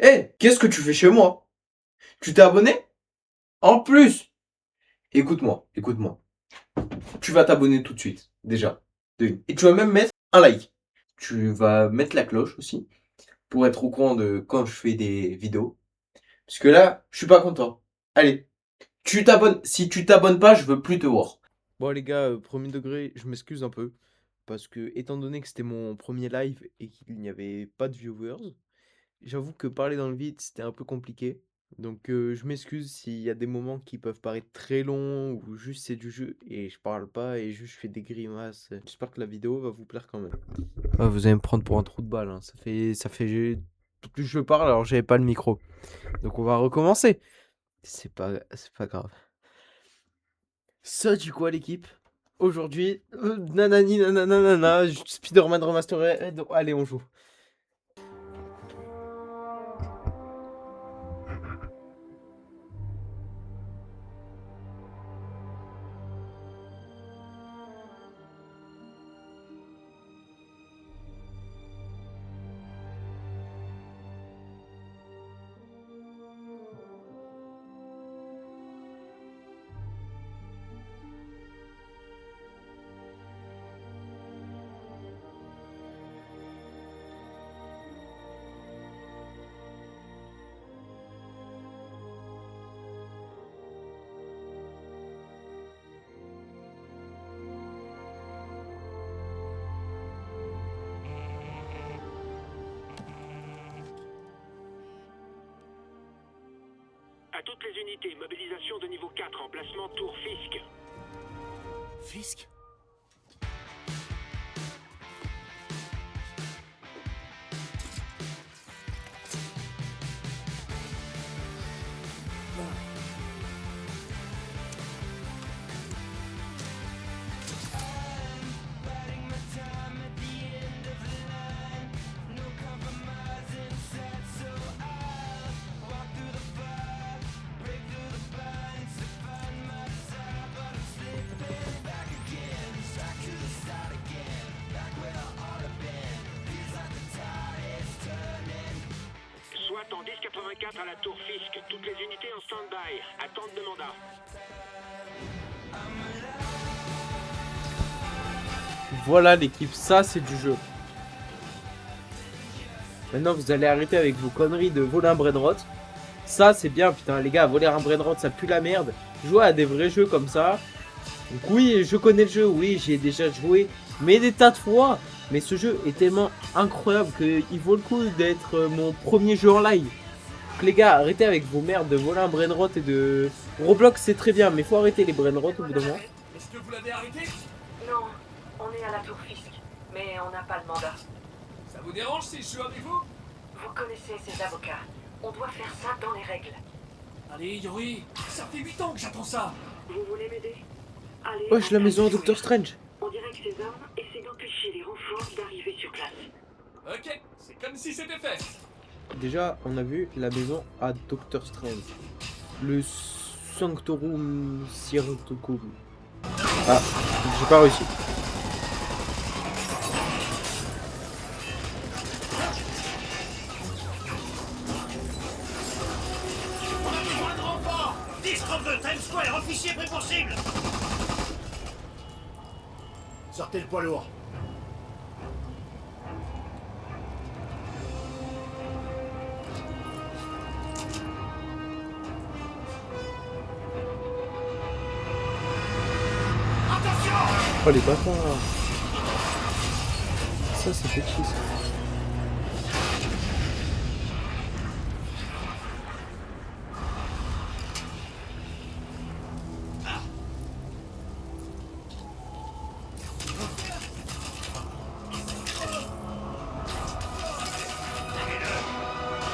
Eh, qu'est-ce que tu fais chez moi? Tu t'es abonné? En plus, écoute-moi. Tu vas t'abonner tout de suite, déjà. Et tu vas même mettre un like. Tu vas mettre la cloche aussi, pour être au courant de quand je fais des vidéos. Parce que là, je suis pas content. Allez, tu t'abonnes. Si tu t'abonnes pas, je veux plus te voir. Bon les gars, premier degré, je m'excuse un peu, parce que étant donné que c'était mon premier live et qu'il n'y avait pas de viewers, j'avoue que parler dans le vide, c'était un peu compliqué. Donc je m'excuse s'il y a des moments qui peuvent paraître très longs ou juste c'est du jeu et je parle pas et juste je fais des grimaces. J'espère que la vidéo va vous plaire quand même. Ah, vous allez me prendre pour un trou de balle, hein. Plus je parle alors j'avais pas le micro. Donc on va recommencer. C'est pas grave. Ça du quoi l'équipe? Aujourd'hui, nanani nanana, Spider-Man Remastered, allez on joue. À toutes les unités, mobilisation de niveau 4, emplacement Tour Fisk. Fisk? Soit en 1084 à la Tour Fisk, toutes les unités en stand-by, attente de mandat. Voilà l'équipe, ça c'est du jeu. Maintenant vous allez arrêter avec vos conneries de voler un brainrot. Ça c'est bien putain les gars, voler un brainrot ça pue la merde. Jouer à des vrais jeux comme ça. Donc oui je connais le jeu, oui j'y ai déjà joué, mais des tas de fois. Mais ce jeu est tellement incroyable qu'il vaut le coup d'être mon premier jeu en live. Donc les gars, arrêtez avec vos merdes de voler un brainrot et de... Roblox c'est très bien, mais faut arrêter les brainrot au bout d'un moment. Est-ce que vous l'avez arrêté? Non, on est à la Tour Fisk, mais on n'a pas le mandat. Ça vous dérange si je joue avec vous? Vous connaissez ces avocats. On doit faire ça dans les règles. Allez, Yori, ça fait 8 ans que j'attends ça. Vous voulez m'aider? Allez. Wesh la maison à Doctor Strange. On dirait que ces hommes essaient d'empêcher les renforts d'arriver sur place. Ok, c'est comme si c'était fait. Déjà, on a vu la maison à Doctor Strange. Le Sanctorum Sirtucum. Ah, j'ai pas réussi. On a besoin de renfort. 10-32, Times Square, officier prépossible. Sortez le poids lourd. Oh les bâtards. Ça c'est petit ça.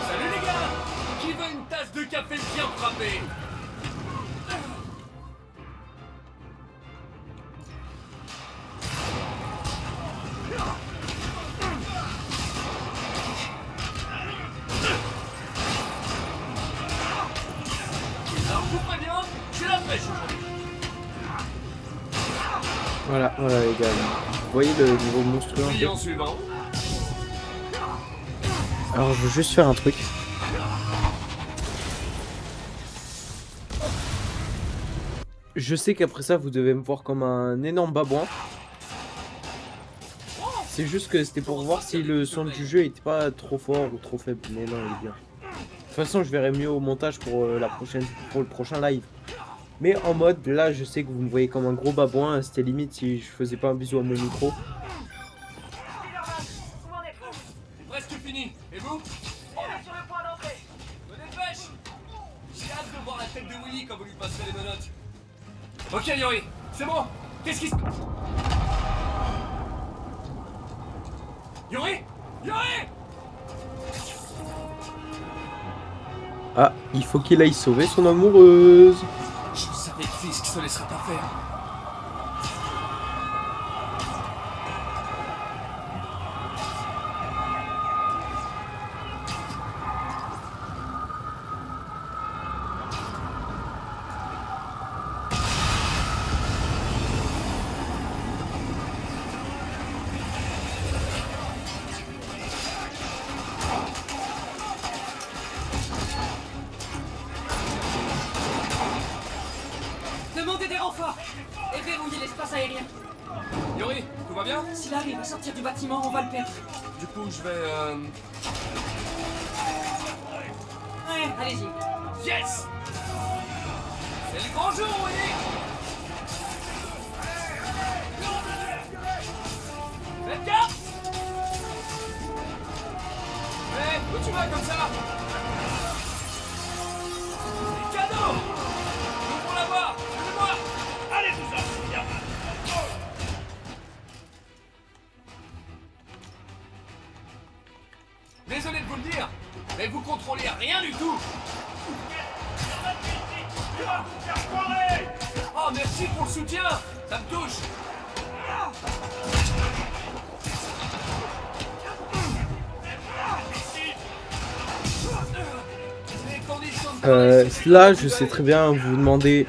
Salut les gars. Qui veut une tasse de café bien frappée? Alors je vous préviens, j'ai la pêche aujourd'hui. Voilà les gars. Vous voyez le niveau monstrueux un peu. Client suivant. Alors je veux juste faire un truc. Je sais qu'après ça, vous devez me voir comme un énorme babouin. C'est juste que c'était pour voir si le son du jeu était pas trop fort ou trop faible. Mais non, il est bien. De toute façon, je verrai mieux au montage pour pour le prochain live. Mais en mode, là, je sais que vous me voyez comme un gros babouin. C'était limite si je faisais pas un bisou à mon micro. Spider-Man, où en êtes-vous? Presque fini. Et vous? On est sur le point d'entrée. Me dépêche. J'ai hâte de voir la tête de Willy quand vous lui passerez les menottes. Ok, Yori, c'est bon. Qu'est-ce qui se... Yori? Yori! Ah, il faut qu'il aille sauver son amoureuse. Je savais que Fisk se laisserait pas faire. Demandez des renforts et verrouillez l'espace aérien. Yori, tout va bien? S'il arrive à sortir du bâtiment, on va le perdre. Du coup, je vais... Ouais, allez-y. Yes! C'est le grand jour, Willy! Faites gaffe! Hé, où tu vas comme ça? Les cadeaux! Nous pour l'avoir! Suivez-moi! Allez, vous en, Spider-Man. Désolé de vous le dire, mais vous contrôlez rien du tout! Tu vas vous faire foirer. Oh, merci pour le soutien! Ça me touche! Les conditions de Là, je sais très bien vous demander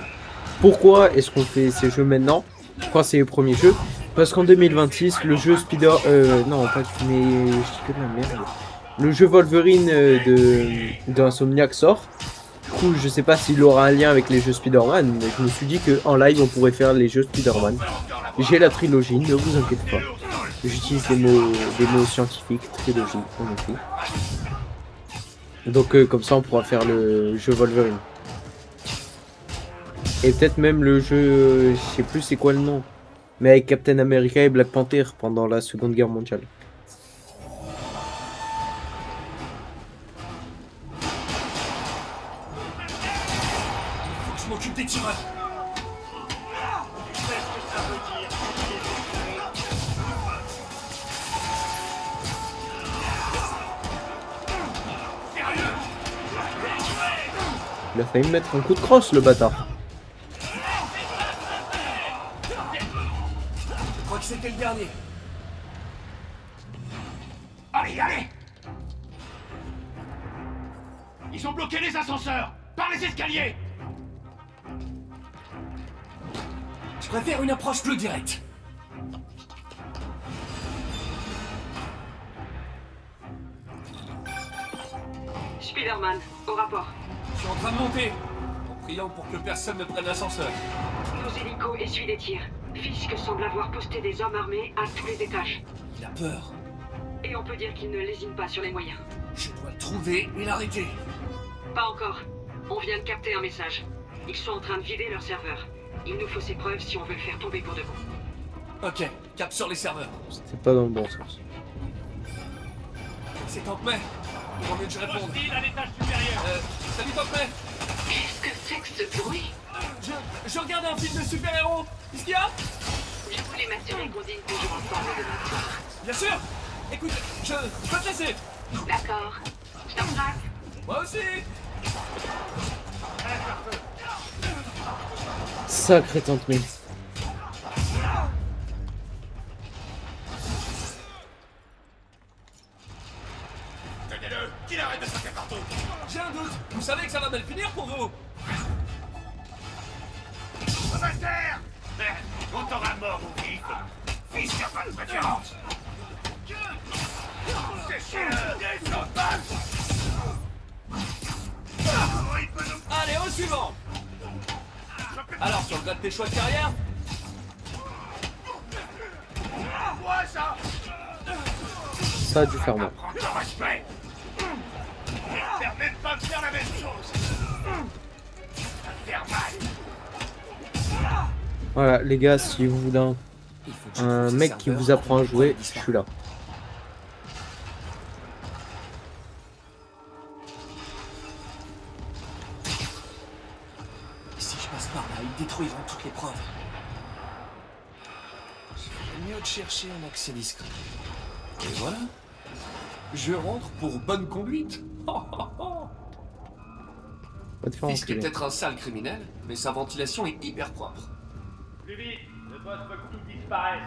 pourquoi est-ce qu'on fait ces jeux maintenant, quand c'est les premiers jeux. Parce qu'en 2026, le jeu non, pas mais je dis que de la merde. Le jeu Wolverine d'Insomniac sort. Du coup, je sais pas s'il aura un lien avec les jeux Spider-Man, mais je me suis dit qu'en live, on pourrait faire les jeux Spider-Man. J'ai la trilogie, ne vous inquiétez pas. J'utilise des mots scientifiques, trilogie, en effet. Donc comme ça on pourra faire le jeu Wolverine. Et peut-être même le jeu, je sais plus c'est quoi le nom, mais avec Captain America et Black Panther pendant la Seconde Guerre mondiale. Faut que je m'occupe des tireurs. Qu'est-ce que ça veut dire? Il a failli me mettre un coup de crosse le bâtard. Je crois que c'était le dernier. Allez, allez. Ils ont bloqué les ascenseurs. Par les escaliers. Je préfère une approche plus directe. Spider-Man, au rapport. Je suis en train de monter, en priant pour que personne ne prenne l'ascenseur. Nos hélicos essuient des tirs. Fisk semble avoir posté des hommes armés à tous les étages. Il a peur. Et on peut dire qu'il ne lésine pas sur les moyens. Je dois le trouver et l'arrêter. Pas encore. On vient de capter un message. Ils sont en train de vider leur serveur. Il nous faut ces preuves si on veut le faire tomber pour de bon. Ok, cap sur les serveurs. C'était pas dans le bon sens. C'est Tankmay. Il vaut mieux que je réponde. Hostile à l'étage supérieur. Salut Tankmay. Qu'est-ce que c'est que ce bruit? Je regardais un film de super-héros. Qu'est-ce qu'il y a? Je voulais m'assurer qu'on dîne toujours ensemble demain soir. Bien sûr. Écoute, je peux te laisser. D'accord. Je t'embrasse. Moi aussi. Sacré Tante May. Tenez-le. Qu'il arrête de sauter partout. J'ai un doute. Vous savez que ça va mal finir pour vous. Bastard. On t'aura mort ou vif. Fils n'a pas de préférence. Séchez-le des sauvages. Il peut nous... Allez, au suivant. Alors, sur le grade de tes choix de carrière? Quoi ça? Ça a dû faire mal. Prends ton respect. Ne permets pas de faire la même chose. Ça va faire mal. Voilà, les gars, si vous voulez un mec qui vous apprend à jouer, je suis là. Si je passe par là, ils détruiront toutes les preuves. C'est mieux de chercher un accès discret. Et voilà. Je rentre pour bonne conduite. Pas te faire Fisk est enculer. peut-être un sale criminel, mais sa ventilation est hyper propre. Plus vite, le boss veut que tout disparaisse.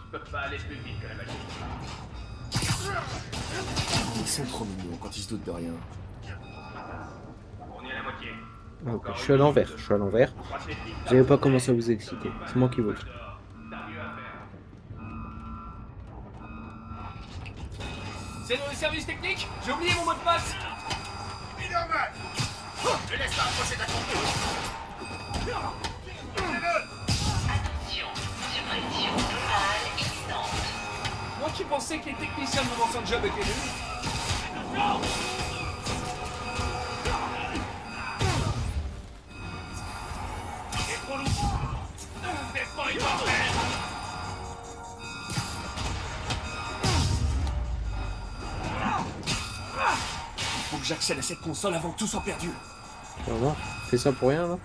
Tu peux pas aller plus vite que la machine. Ils sont trop mignons quand ils se doutent de rien. On est à la moitié. Ah, ok, je suis à l'envers, je suis à l'envers. Vous n'avez pas commencé à vous exciter, c'est moi qui vote. C'est le service technique? J'ai oublié mon mot de passe. Spider-Man, ne laisse pas approcher ta conduite. Attention, suppression totale imminente. Moi qui pensais que les techniciens de mon ancien job étaient nuls. C'est trop lourd. Fais pas une bordel. Faut que j'accède à cette console avant que tout soit perdu. Tu vas voir, fais ça pour rien là.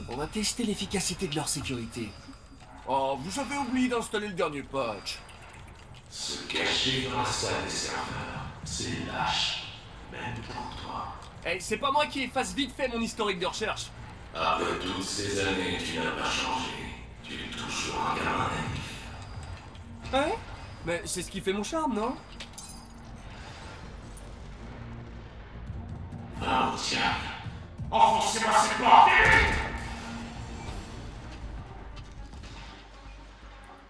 On va tester l'efficacité de leur sécurité. Oh, vous avez oublié d'installer le dernier patch. Se cacher dans la salle des serveurs, c'est lâche, même pour toi. Eh, c'est pas moi qui efface vite fait mon historique de recherche. Après toutes ces années, tu n'as pas changé. Tu es toujours un gamin naïf. Ouais? Mais c'est ce qui fait mon charme, non? Va au diable. Enfoncez-moi cette porte.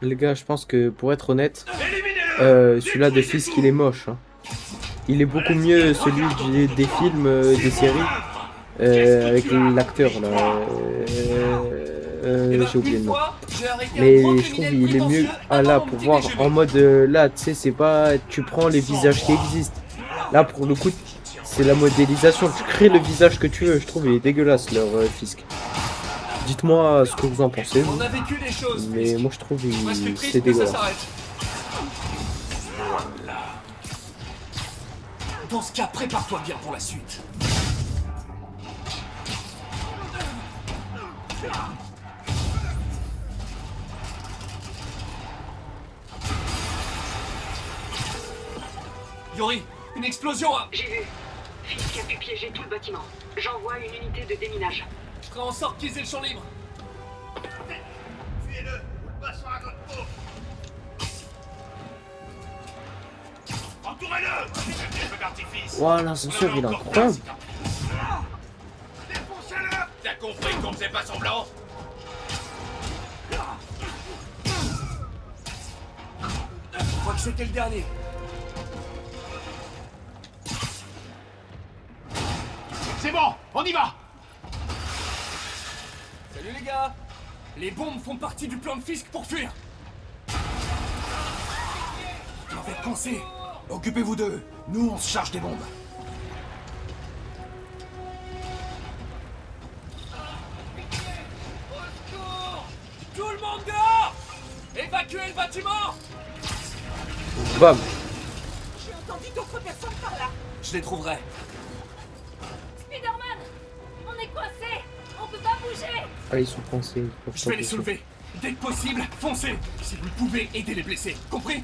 Les gars, je pense que pour être honnête, Éliminez-le. celui-là de Fisk il est moche. Hein. Il est beaucoup mieux celui des films, des séries, avec l'acteur là. J'ai oublié le nom. Mais je trouve il est mieux là pour voir en mode là, tu sais, c'est pas tu prends les visages qui existent. Là pour le coup, c'est la modélisation. Tu crées le visage que tu veux. Je trouve il est dégueulasse leur Fisk. Dites-moi ce que vous en pensez. On a vécu des choses. Mais moi je trouve Presque c'est triste que ça dégueulasse. s'arrête. Dans ce cas, prépare-toi bien pour la suite. Yori, une explosion à... J'ai vu. Fisk a pu piéger tout le bâtiment. J'envoie une unité de déminage. Je ferai en sorte qu'ils aient le champ libre. Tuez-le ou le passons à notre peau. Entourez-le. Feu d'artifice. Ouah, l'ascenseur il est incroyable. Défoncez-le. T'as compris qu'on faisait pas semblant? Je crois que c'était le dernier. C'est bon, on y va. Salut les gars. Les bombes font partie du plan de Fisk pour fuir. Tu vas être coincé. Occupez-vous d'eux. Nous, on se charge des bombes. Tout le monde dehors! Évacuez le bâtiment! Bam. J'ai entendu d'autres personnes par là. Je les trouverai. Spider-Man, on est coincés. On peut pas bouger. Ah, ils sont français. Je vais les soulever. Dès que possible, foncez. Si vous le pouvez, aidez les blessés. Compris?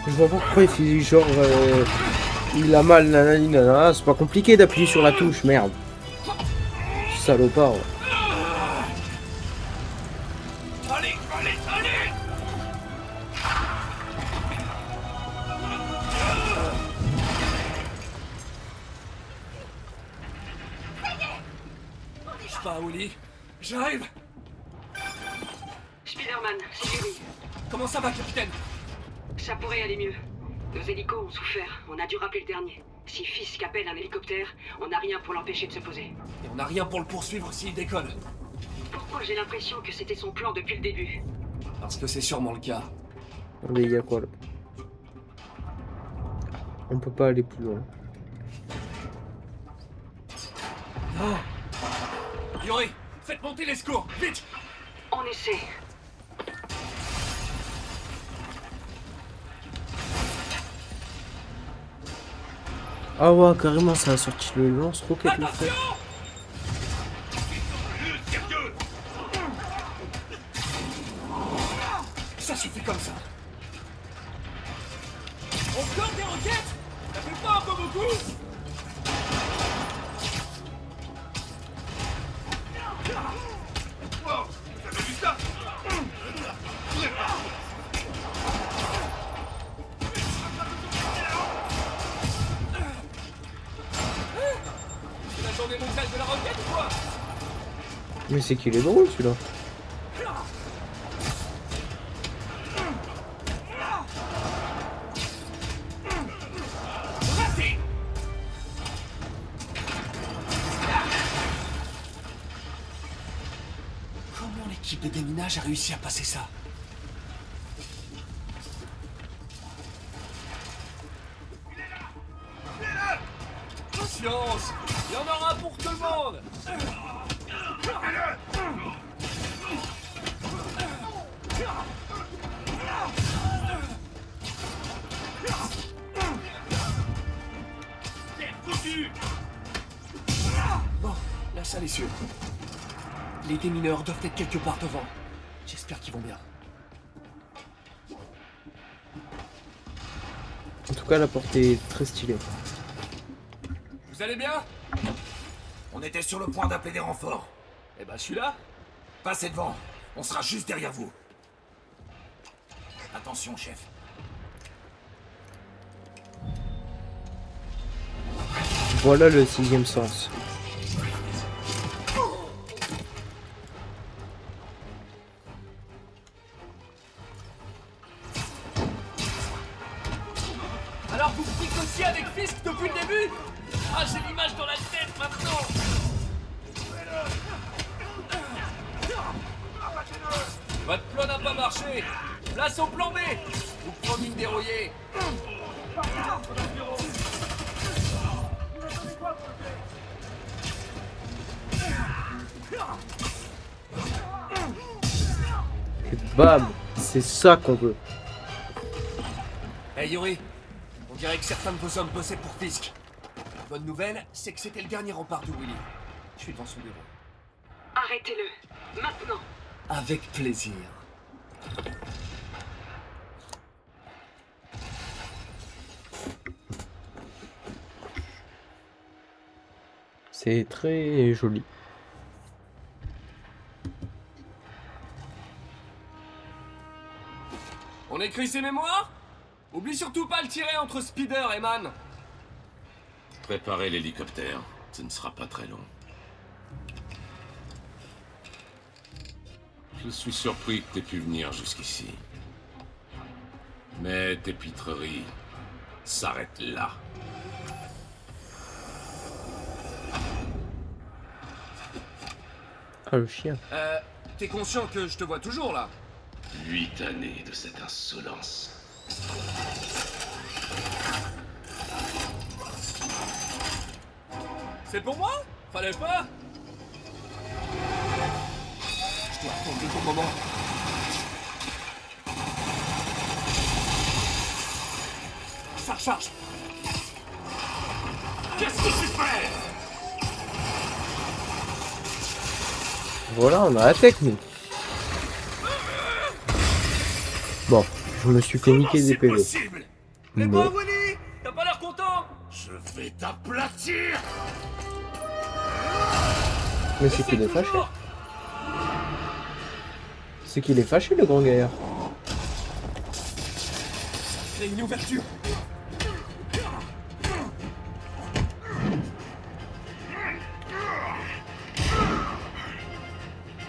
Je vois pas pourquoi il fait genre il a mal, nanani, nanana. C'est pas compliqué d'appuyer sur la touche, merde. Salopard. Ouais. Allez, allez, allez. Je pars, Willy. J'arrive. Spider-Man, c'est Yuri. Comment ça va, capitaine? Ça pourrait aller mieux. Nos hélicos ont souffert. On a dû rappeler le dernier. Si Fisk appelle un hélicoptère, on n'a rien pour l'empêcher de se poser. Et on n'a rien pour le poursuivre s'il décolle. Pourquoi j'ai l'impression que c'était son plan depuis le début? Parce que c'est sûrement le cas. Mais il y a quoi là? On peut pas aller plus loin. Non. Yuri, faites monter les secours, vite! On essaie. Ah ouais, carrément, ça a sorti le lance-roquette, le frère. Attention! Sérieux! Ça suffit comme ça. Encore des roquettes? Ça fait pas un peu beaucoup? Wow, vous avez vu ça? C'est la journée mondiale de la roquette ou quoi? Mais c'est qu'il est drôle celui-là. Raté! Comment l'équipe de déminage a réussi à passer ça? Patience! Il y en aura pour tout le monde! Bon, la salle est sûre. Les démineurs doivent être quelque part devant. J'espère qu'ils vont bien. En tout cas, la porte est très stylée. Vous allez bien? On était sur le point d'appeler des renforts. Eh ben, je suis là. Passez devant, on sera juste derrière vous. Attention, chef. Voilà le sixième sens. Alors vous picotiez avec Fisk depuis le début? Ah, j'ai l'image dans la tête maintenant. Votre plan n'a pas marché. Place au plan B. Vous prenez une dérouillée. Et bam! C'est ça qu'on veut. Hey Yuri, on dirait que certains de vos hommes bossaient pour Fisk. La bonne nouvelle, c'est que c'était le dernier rempart de Willy. Je suis devant son bureau. Arrêtez-le. Maintenant. Avec plaisir. C'est très joli. On écrit ses mémoires? Oublie surtout pas le tirer entre Spider et Man. Préparez l'hélicoptère. Ce ne sera pas très long. Je suis surpris que t'aies pu venir jusqu'ici. Mais tes pitreries s'arrêtent là. Ah, le chien. T'es conscient que je te vois toujours là? 8 années de cette insolence. C'est pour moi? Fallait pas? Je dois attendre le bon moment. Ça recharge. Qu'est-ce que tu fais? Voilà, on a la technique. Bon, je me suis fait niquer des PV. Possible. Mais Mais bon, Willy, t'as pas l'air content? Je vais t'aplatir. c'est qu'il est fâché. C'est qu'il est fâché, le grand gaillard. C'est une ouverture.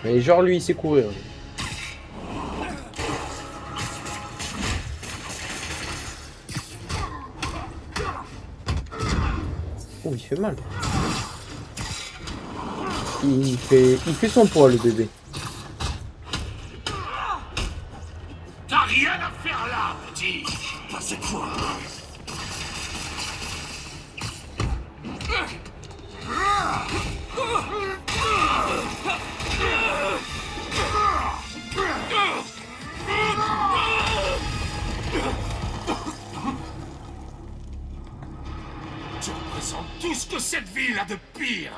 Mais genre, lui, il sait courir. il fait mal. Il fait son poids, le bébé. T'as rien à faire là, petit. Pas cette fois. Tu représentes tout ce que cette ville a de pire.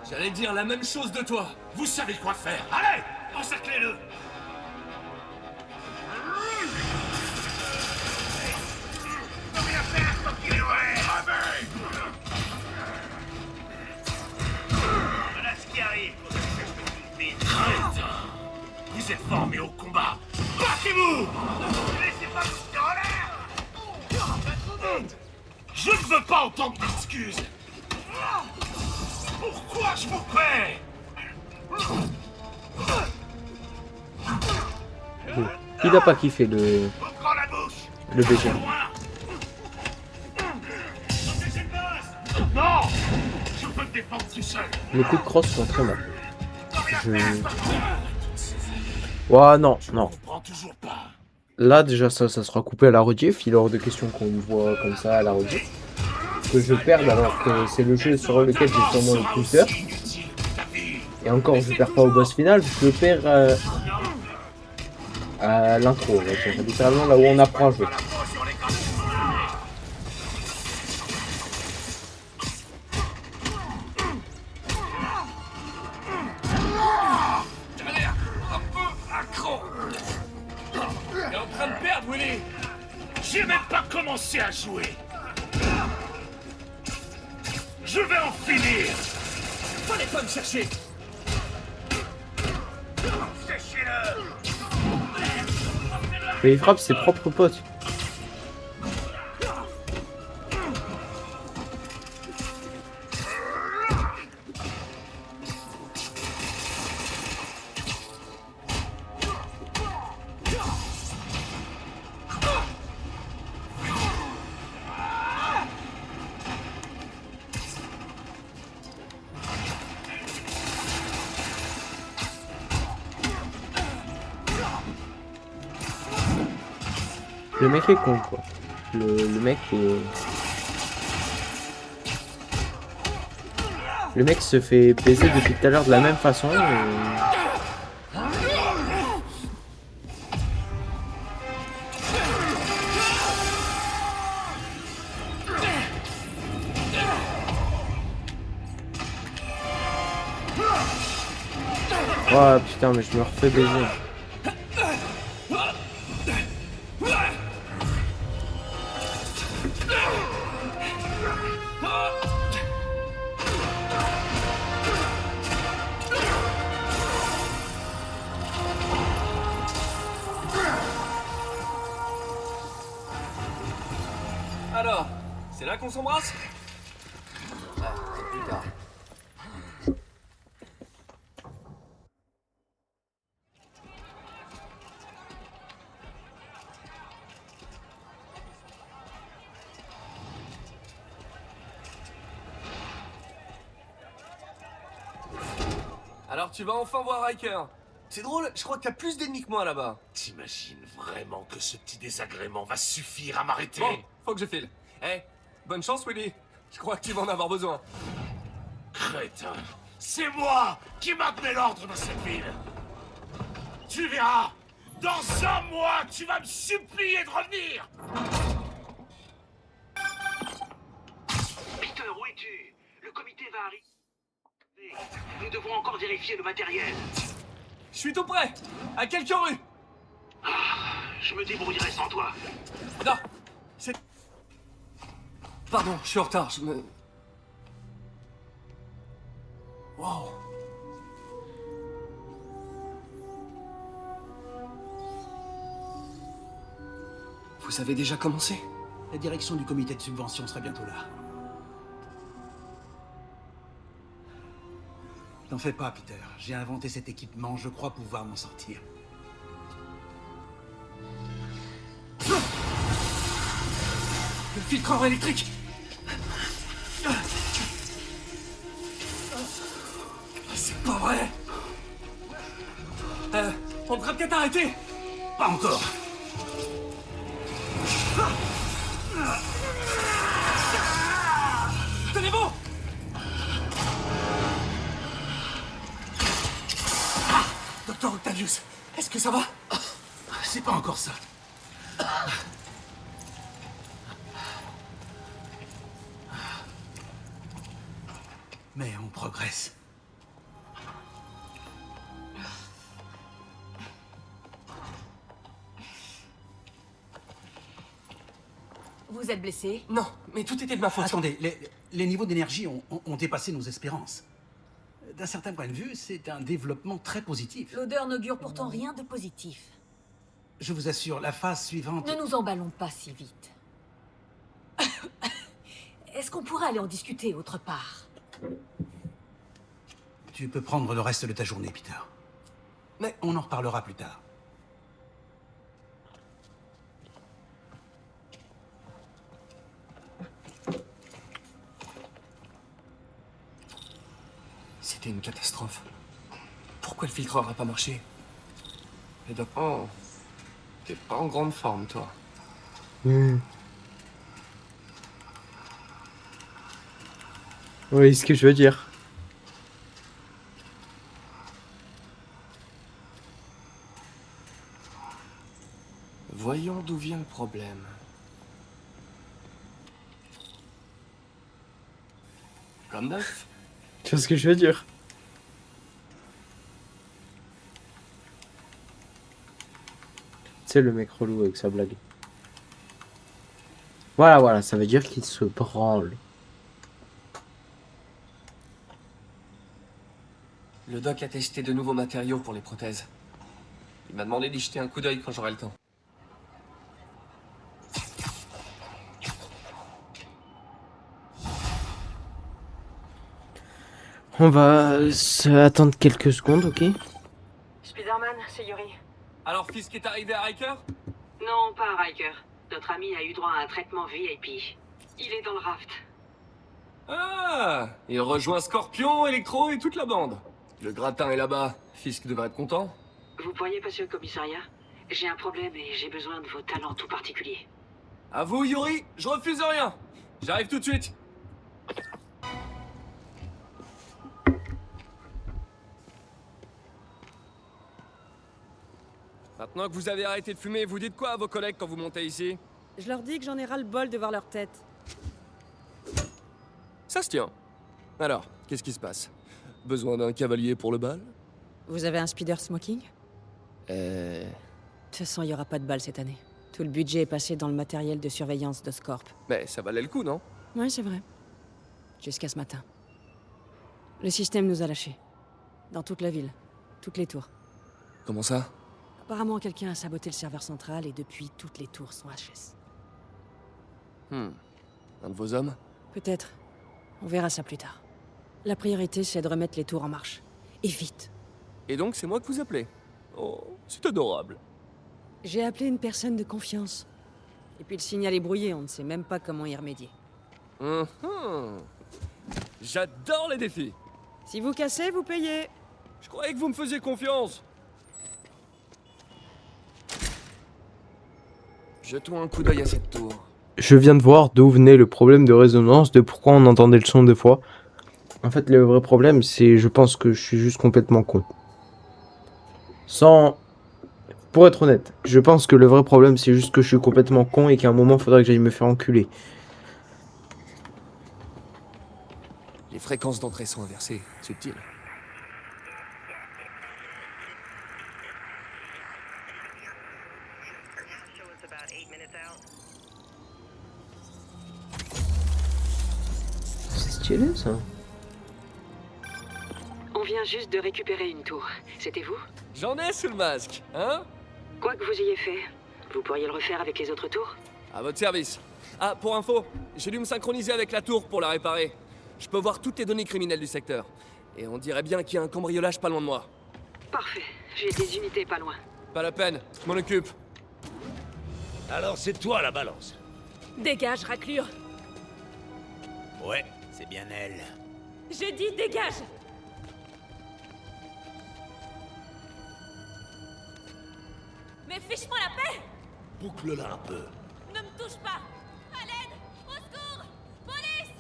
J'allais dire la même chose de toi. Vous savez quoi faire. Allez, encerclez-le. Faut rien faire tant qu'il est vrai. Voilà ce qui arrive quand tu cherches une ville. Vous êtes formés au combat. Battez-vous. Ne laissez pas vous jeter en l'air. Je ne veux pas entendre d'excuses. Pourquoi je vous paie? Bon. Il a pas kiffé le Ouvrons la bouche. BG. Non, je peux me défendre tout seul. Les coups de crosse sont très mal. Ouah, non, non. Je comprends toujours pas. Là, déjà, ça sera coupé à la rediff. Il est hors de question qu'on me voit comme ça à la rediff. Que je perde alors que c'est le jeu sur lequel j'ai sûrement le plus peur. Et encore, je perds pas au boss final, je perds à l'intro, on va dire. Littéralement là où on apprend à jouer. T'as l'air un peu accro. T'es en train de perdre, Willy. J'ai même pas commencé à jouer. Je vais en finir. Fallait pas me chercher. Séchez-le. Mais il frappe ses propres potes. Le mec est con quoi. Le mec est... Le mec se fait baiser depuis tout à l'heure de la même façon et... Oh putain mais je me refais baiser. Alors, c'est là qu'on s'embrasse? Ah, c'est plus tard. Alors tu vas enfin voir Riker. C'est drôle, je crois que t'as plus d'ennemis que moi là-bas. T'imagines vraiment que ce petit désagrément va suffire à m'arrêter? Bon, faut que je file. Eh, bonne chance Willy. Je crois que tu vas en avoir besoin. Crétin, c'est moi qui maintenais l'ordre dans cette ville. Tu verras, dans un mois, tu vas me supplier de revenir. Peter, où es-tu? Le comité va arriver. Nous devons encore vérifier le matériel. Je suis tout prêt. À quelques rues. Je me débrouillerai sans toi. Non, c'est... Pardon, je suis en retard, je me... Wow. Vous avez déjà commencé? La direction du comité de subvention sera bientôt là. T'en fais pas, Peter. J'ai inventé cet équipement, je crois pouvoir m'en sortir. Le filtreur électrique. C'est pas vrai. On devrait peut-être arrêter. Pas encore. Tenez bon. Docteur Octavius, est-ce que ça va? C'est pas encore ça. Mais on progresse. Vous êtes blessé? Non, mais tout était de ma faute. Attendez, les niveaux d'énergie ont dépassé nos espérances. D'un certain point de vue, c'est un développement très positif. L'odeur n'augure pourtant rien de positif. Je vous assure, la phase suivante... Ne nous emballons pas si vite. Est-ce qu'on pourrait aller en discuter autre part? Tu peux prendre le reste de ta journée, Peter. Mais on en reparlera plus tard. C'était une catastrophe. Pourquoi le filtreur a pas marché? Et Doc... Oh, t'es pas en grande forme, toi. Oui, ce que je veux dire. Voyons d'où vient le problème. Comme neuf. Tu vois ce que je veux dire? Tu sais, le mec relou avec sa blague. Voilà, ça veut dire qu'il se branle. Le doc a testé de nouveaux matériaux pour les prothèses. Il m'a demandé d'y jeter un coup d'œil quand j'aurai le temps. On va se attendre quelques secondes, ok? Spider-Man, c'est Yuri. Alors, Fisk est arrivé à Riker? Non, pas à Riker. Notre ami a eu droit à un traitement VIP. Il est dans le raft. Ah! Il rejoint Scorpion, Electro et toute la bande. Le gratin est là-bas. Fisk devrait être content. Vous pourriez passer au commissariat? J'ai un problème et j'ai besoin de vos talents tout particuliers. À vous, Yuri, je refuse rien. J'arrive tout de suite. Maintenant que vous avez arrêté de fumer, vous dites quoi à vos collègues quand vous montez ici? Je leur dis que j'en ai ras le bol de voir leur tête. Ça se tient. Alors, qu'est-ce qui se passe? Besoin d'un cavalier pour le bal? Vous avez un speeder smoking? De toute façon, il n'y aura pas de bal cette année. Tout le budget est passé dans le matériel de surveillance d'Oscorp. Mais ça valait le coup, non? Oui, c'est vrai. Jusqu'à ce matin. Le système nous a lâchés. Dans toute la ville. Toutes les tours. Comment ça? Apparemment, quelqu'un a saboté le serveur central et depuis, toutes les tours sont HS. Un de vos hommes? Peut-être. On verra ça plus tard. La priorité, c'est de remettre les tours en marche. Et vite. Et donc, c'est moi que vous appelez? Oh, c'est adorable. J'ai appelé une personne de confiance. Et puis le signal est brouillé, on ne sait même pas comment y remédier. J'adore les défis. Si vous cassez, vous payez. Je croyais que vous me faisiez confiance. Jetons un coup d'œil à cette tour. Je viens de voir d'où venait le problème de résonance, de pourquoi on entendait le son deux fois. En fait, le vrai problème, c'est je pense que je suis juste complètement con. Pour être honnête, je pense que le vrai problème, c'est juste que je suis complètement con et qu'à un moment, il faudrait que j'aille me faire enculer. Les fréquences d'entrée sont inversées. Subtil. C'est stylé, ça. On vient juste de récupérer une tour. C'était vous? J'en ai sous le masque, hein? Quoi que vous ayez fait, vous pourriez le refaire avec les autres tours? À votre service. Ah, pour info, j'ai dû me synchroniser avec la tour pour la réparer. Je peux voir toutes les données criminelles du secteur. Et on dirait bien qu'il y a un cambriolage pas loin de moi. Parfait. J'ai des unités pas loin. Pas la peine, je m'en occupe. Alors c'est toi la balance. Dégage, raclure. Ouais, c'est bien elle. J'ai dit dégage. Mais fiche-moi la paix. Boucle-la un peu. Ne me touche pas. À l'aide. Au secours. Police.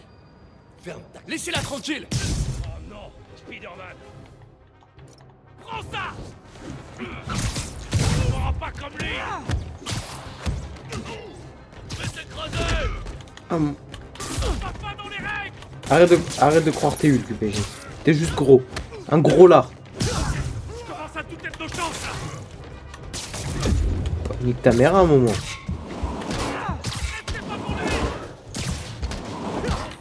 Ferme ta... Laissez-la tranquille! Oh non, Spider-Man. Prends ça. On m'aura pas comme lui. Faites creuser. Ah, mon- Va pas dans les règles. Arrête de croire t'es Hulk, PG. T'es juste gros. Un gros lard. Je commence à douter de nos chances, là. Nique ta mère à un moment. Restez pas pour lui.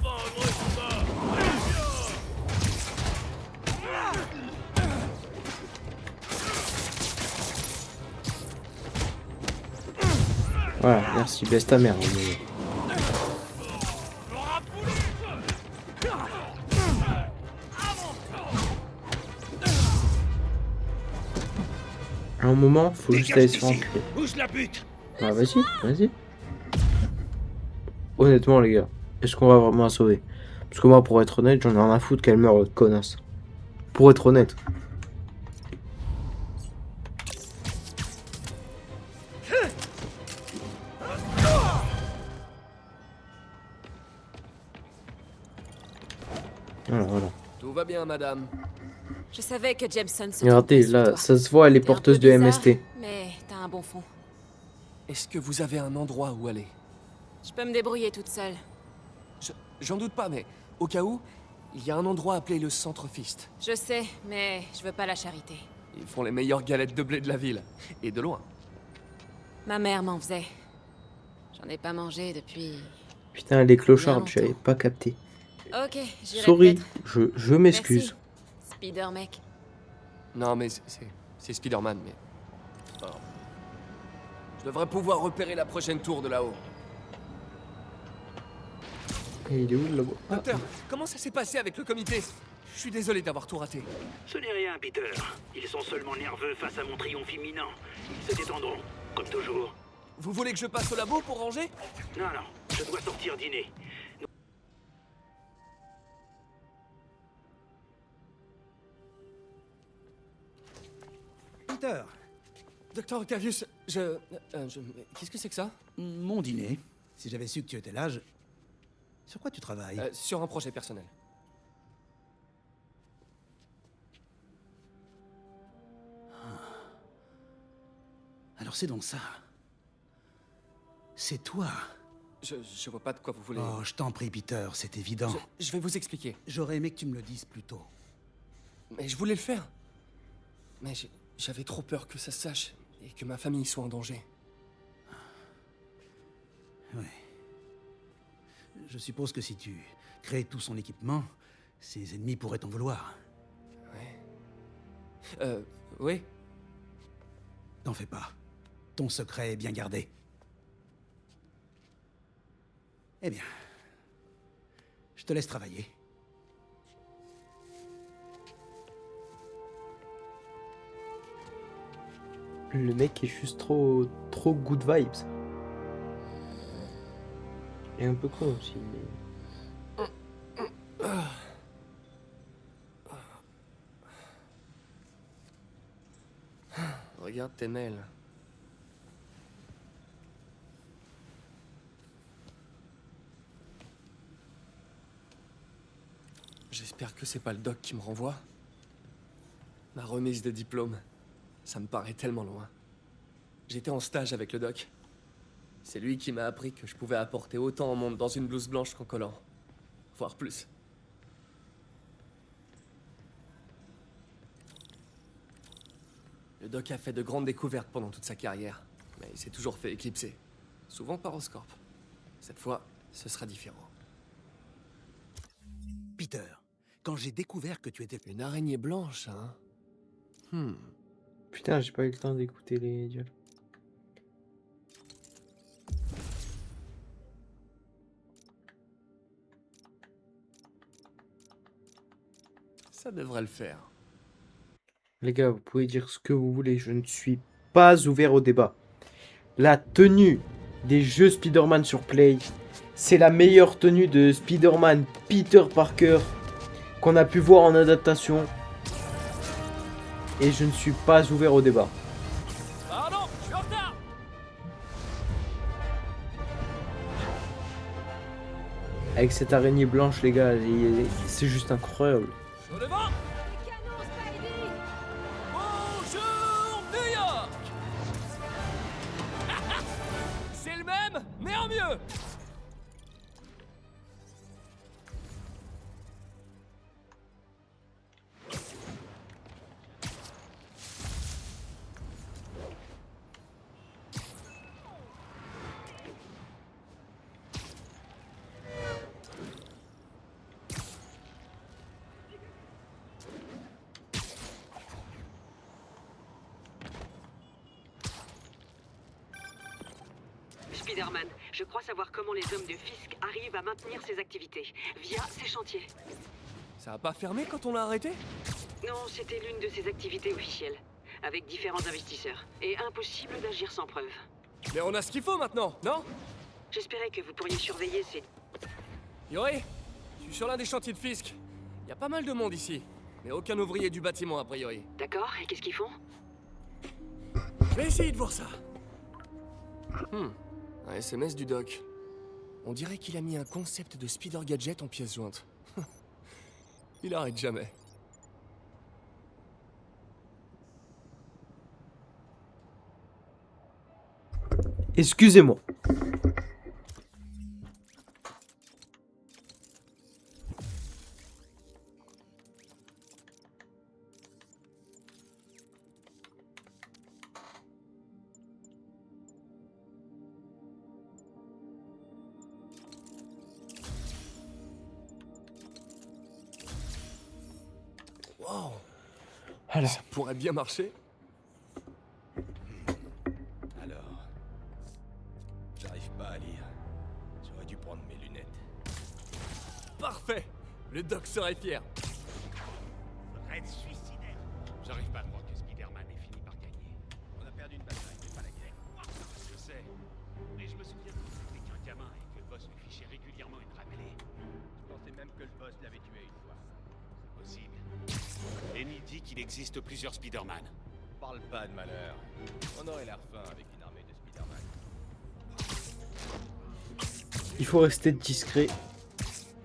Enfin, moi, je suis pas. Voilà, merci, baisse ta mère. À un moment. À un moment, faut juste aller se faire enculer. Bouge la butte. Ah, vas-y. Honnêtement, les gars, est-ce qu'on va vraiment la sauver? Parce que moi, pour être honnête, j'en ai rien à foutre qu'elle meure, votre connasse. Pour être honnête. Voilà. Tout va bien, madame. Je savais que Jameson se Regardez, trompait sur là, toi. ça se voit, elle est T'es un porteuse peu de bizarre, MST. Mais t'as un bon fond. Est-ce que vous avez un endroit où aller? Je peux me débrouiller toute seule. J'en doute pas, mais au cas où, il y a un endroit appelé le Centre Fist. Je sais, mais je veux pas la charité. Ils font les meilleures galettes de blé de la ville. Et de loin. Ma mère m'en faisait. J'en ai pas mangé depuis... Putain, les clochards, Bien j'avais longtemps. pas capté. Ok, j'irai Sorry, peut-être. je m'excuse. Merci, Spider-Mec. Non, mais c'est Spider-Man, mais... Oh. Je devrais pouvoir repérer la prochaine tour de là-haut. Et il est où là-bas? Docteur, comment ça s'est passé avec le comité? Je suis désolé d'avoir tout raté. Ce n'est rien, Peter. Ils sont seulement nerveux face à mon triomphe imminent. Ils se détendront, comme toujours. Vous voulez que je passe au labo pour ranger? Non, je dois sortir dîner. Peter, Docteur Octavius, qu'est-ce que c'est que ça? mon dîner. Si j'avais su que tu étais là, je... Sur quoi tu travailles? Sur un projet personnel. Alors c'est donc ça. C'est toi. Je vois pas de quoi vous voulez... Oh, je t'en prie, Peter, c'est évident. Je vais vous expliquer. J'aurais aimé que tu me le dises plus tôt. Mais je voulais le faire. Mais j'avais trop peur que ça se sache et que ma famille soit en danger. Oui. Je suppose que si tu crées tout son équipement, ses ennemis pourraient t'en vouloir. Oui. T'en fais pas. Ton secret est bien gardé. Eh bien, je te laisse travailler. Le mec est juste trop good vibes. Et un peu con aussi. Regarde tes mails. J'espère que c'est pas le doc qui me renvoie. Ma remise de diplôme, ça me paraît tellement loin. J'étais en stage avec le doc. C'est lui qui m'a appris que je pouvais apporter autant au monde dans une blouse blanche qu'en collant. Voire plus. Le doc a fait de grandes découvertes pendant toute sa carrière, mais il s'est toujours fait éclipser. Souvent par Oscorp. Cette fois, ce sera différent. Peter, quand j'ai découvert que tu étais... Une araignée blanche, hein? Putain, j'ai pas eu le temps d'écouter les dialogues. Ça devrait le faire. Les gars, vous pouvez dire ce que vous voulez, je ne suis pas ouvert au débat. La tenue des jeux Spider-Man sur Play. C'est la meilleure tenue de Spider-Man Peter Parker qu'on a pu voir en adaptation. Et je ne suis pas ouvert au débat. Pardon, je suis en retard. Avec cette araignée blanche, les gars, c'est juste incroyable. Sur le vent. Bonjour New York. C'est le même, mais en mieux. Spider-Man, je crois savoir comment les hommes de Fisk arrivent à maintenir ces activités, via ces chantiers. Ça a pas fermé quand on l'a arrêté? Non, c'était l'une de ces activités officielles, avec différents investisseurs, et impossible d'agir sans preuve. Mais on a ce qu'il faut maintenant, non? J'espérais que vous pourriez surveiller ces... Yori, je suis sur l'un des chantiers de Fisk. Il y a pas mal de monde ici, mais aucun ouvrier du bâtiment a priori. D'accord, et qu'est-ce qu'ils font? Je vais essayer de voir ça. Un SMS du doc. On dirait qu'il a mis un concept de Spider Gadget en pièce jointe. Il arrête jamais. Excusez-moi. Wow. Alors. Ça pourrait bien marcher. Alors, j'arrive pas à lire. J'aurais dû prendre mes lunettes. Parfait. Le doc serait fier. Red suicidaire. J'arrive pas à croire que Spider-Man ait fini par gagner. On a perdu une bataille, mais pas la guerre. Je sais. Mais je me souviens que c'était qu'un gamin et que le boss lui fichait régulièrement une ramenée. Je pensais même que le boss l'avait tué une fois. Possible. Lenny dit qu'il existe plusieurs Spider-Man. Parle pas de malheur. On aurait l'air fin avec une armée de Spider-Man. Il faut rester discret. Je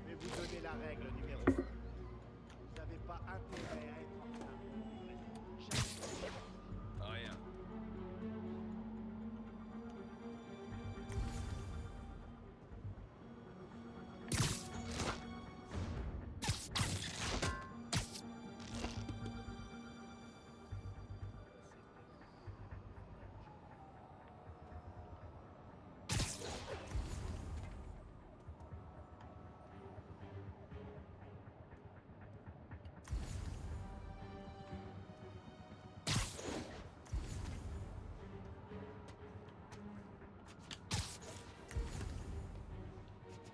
vais vous donner la règle numéro 1. Vous n'avez pas intérêt à être en Rien.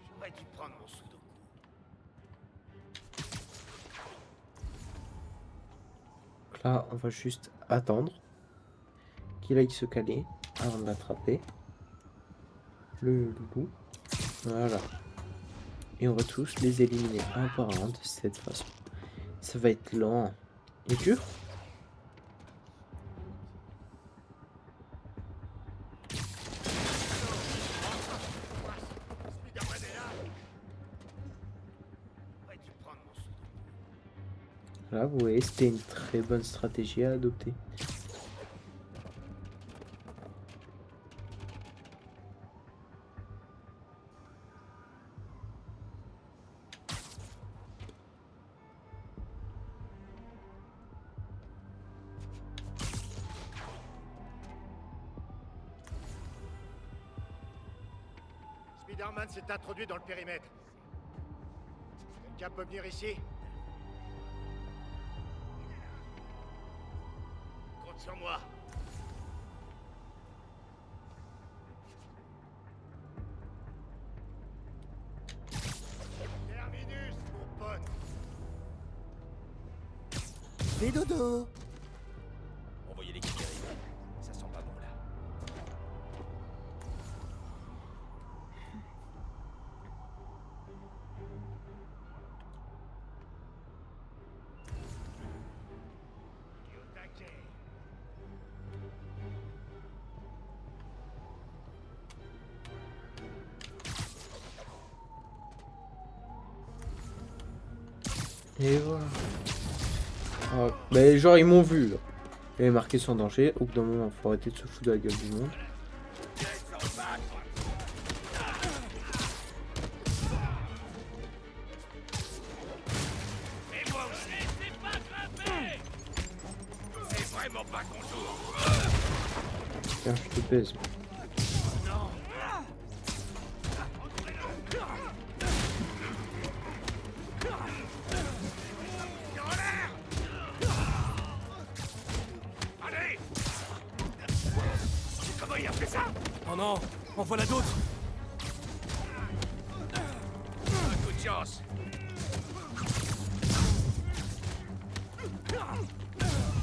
J'aurais dû prendre mon sudoku. Donc là, on va juste attendre qu'il aille se caler avant de l'attraper. Le loup. Voilà. Et on va tous les éliminer un par un de cette façon. Ça va être lent et dur. Spider-Man est là. J'aurais dû prendre mon sudoku. Là, vous voyez, c'était une très bonne stratégie à adopter. Spider-Man s'est introduit dans le périmètre. Quelqu'un peut venir ici? Compte sur moi. Terminus, mon pote. Fais dodo. Envoyez l'équipe dérive. Ça sent pas bon là. Et voilà. Ah, mais genre, ils m'ont vu, là. Il y avait marqué sans danger. Au bout d'un moment, faut arrêter de se foutre de la gueule du monde. Et moi aussi. C'est vraiment pas ton tour. Tiens, je te pèse. Allez. Comment il a fait ça? Oh non, en voilà d'autres. Un coup de chance.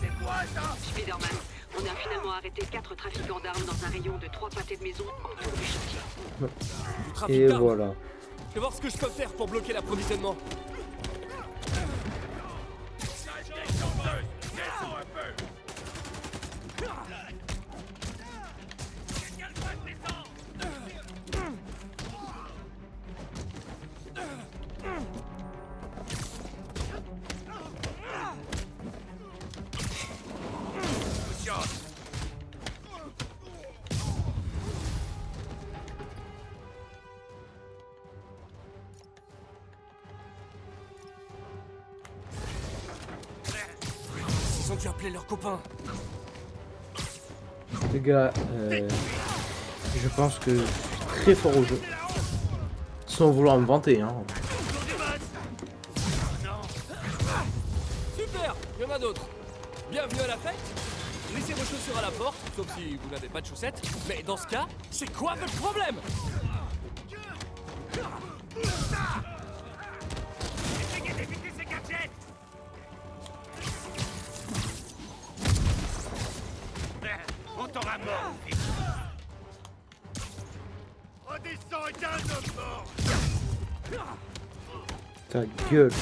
C'est quoi ça? Spider-Man, on a finalement arrêté 4 trafiquants d'armes dans un rayon de 3 pâtés de maison autour du chantier. Du trafic Et d'armes. voilà. Je vais voir ce que je peux faire pour bloquer l'approvisionnement. Ils ont dû appeler leurs copains. Les gars, je pense que je suis très fort au jeu. Sans vouloir me vanter, hein. Super, il y en a d'autres. Bienvenue à la fête. Laissez vos chaussures à la porte, sauf si vous n'avez pas de chaussettes. Mais dans ce cas, c'est quoi votre problème? Essayez d'éviter ces gadgets. On t'aura mort. Redescends et t'as un homme mort. Ta gueule.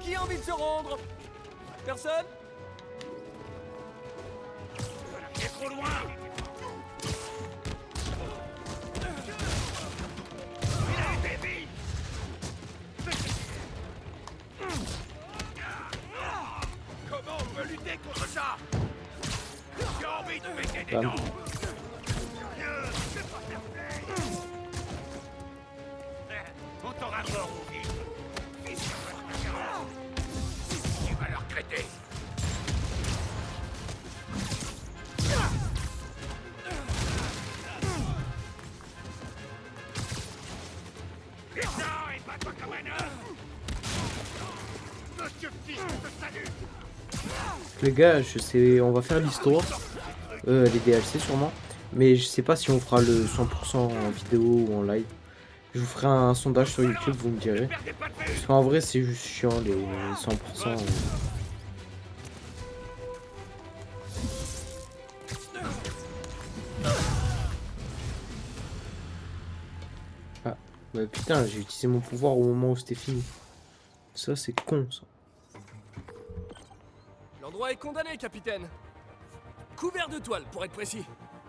Qui a envie de se rendre? Personne? T'es trop loin. Il a été vite. Comment on peut lutter contre ça? J'ai envie de péter des dents. On t'aura mort au vide. Fils de tu vas leur traiter. Descends et bats-toi comme un homme. Monsieur Fils te salue. Les gars, je sais, on va faire l'histoire. Les DLC sûrement. Mais je sais pas si on fera le 100% en vidéo ou en live. Je vous ferai un sondage sur YouTube, vous me direz. Parce qu'en vrai, c'est juste chiant les 100%. Ah, bah putain, j'ai utilisé mon pouvoir au moment où c'était fini. Ça, c'est con, ça. L'endroit est condamné, capitaine. Couvert de toile, pour être précis.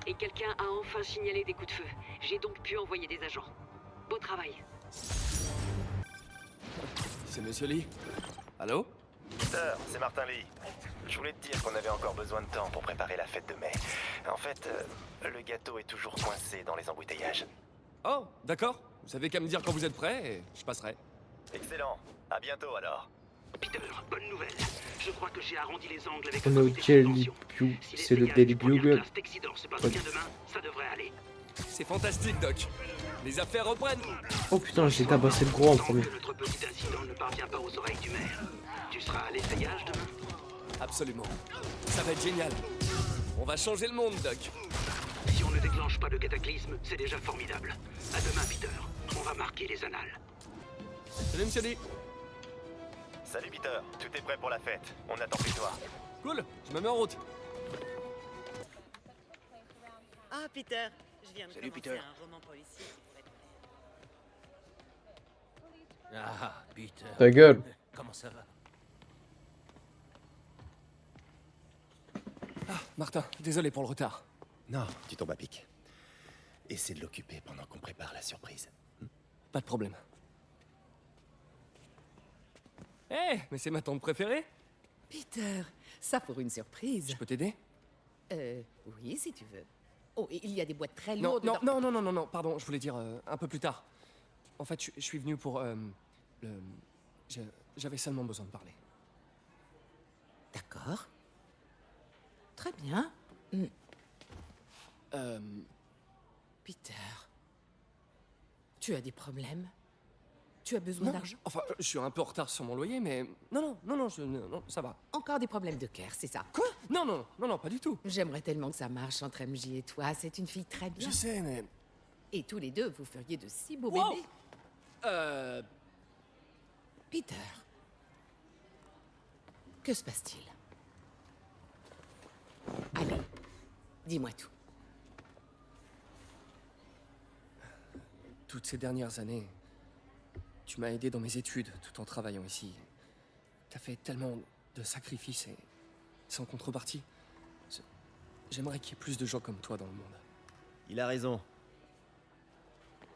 Et quelqu'un a enfin signalé des coups de feu. J'ai donc pu envoyer des agents. Beau travail. C'est Monsieur Lee. Allô? Peter, c'est Martin Lee. Je voulais te dire qu'on avait encore besoin de temps pour préparer la fête de mai. En fait, le gâteau est toujours coincé dans les embouteillages. Oh, d'accord. Vous savez qu'à me dire quand vous êtes prêt et je passerai. Excellent. À bientôt alors. Peter, bonne nouvelle. Je crois que j'ai arrondi les angles avec On un a comité de Daily prévention. Bugle, Si les c'est le dégâts Daily du première Bugle. classe d'Excident se passent bien demain, ça devrait aller. C'est fantastique, Doc. Les affaires reprennent. Oh putain, j'ai tabassé le gros en premier. Notre petit incident ne parvient pas aux oreilles du maire. Tu seras à l'essayage demain? Absolument. Ça va être génial. On va changer le monde, Doc. Si on ne déclenche pas de cataclysme, c'est déjà formidable. À demain, Peter. On va marquer les annales. Salut, Monsieur Lee. Salut Peter, tout est prêt pour la fête. On attend plus toi. Cool, je me mets en route. Ah, Peter, je viens de Salut, commencer Peter. un roman policier qui pourrait te plaire. Ah, Peter. Ta gueule. Comment ça va? Ah, Martin, désolé pour le retard. Non, tu tombes à pic. Essaie de l'occuper pendant qu'on prépare la surprise. Pas de problème. mais c'est ma tante préférée. Peter, ça pour une surprise. Je peux t'aider? Oui, si tu veux. Oh, et il y a des boîtes très Non, lourdes. non, pardon, je voulais dire un peu plus tard. En fait, je suis venu pour j'avais seulement besoin de parler. D'accord. Très bien. Peter, tu as des problèmes? Tu as besoin Non, d'argent? enfin, je suis un peu en retard sur mon loyer, mais non, ça va. Encore des problèmes de cœur, c'est ça? Quoi? Non, pas du tout. J'aimerais tellement que ça marche entre MJ et toi. C'est une fille très bien. Je sais, mais... Et tous les deux, vous feriez de si beaux Wow. bébés. Peter, que se passe-t-il? Allez, dis-moi tout. Toutes ces dernières années, tu m'as aidé dans mes études tout en travaillant ici. T'as fait tellement de sacrifices et sans contrepartie. J'aimerais qu'il y ait plus de gens comme toi dans le monde. Il a raison.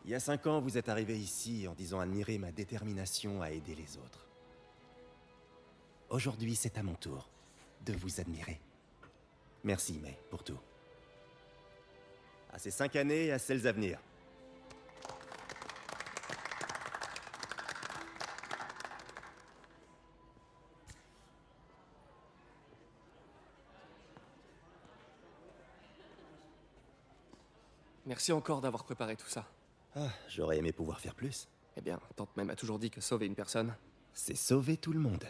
Il y a 5 ans, vous êtes arrivé ici en disant admirer ma détermination à aider les autres. Aujourd'hui, c'est à mon tour de vous admirer. Merci, May, pour tout. À ces 5 années et à celles à venir. Merci encore d'avoir préparé tout ça. Ah, j'aurais aimé pouvoir faire plus. Eh bien, tante même a toujours dit que sauver une personne... C'est sauver tout le monde.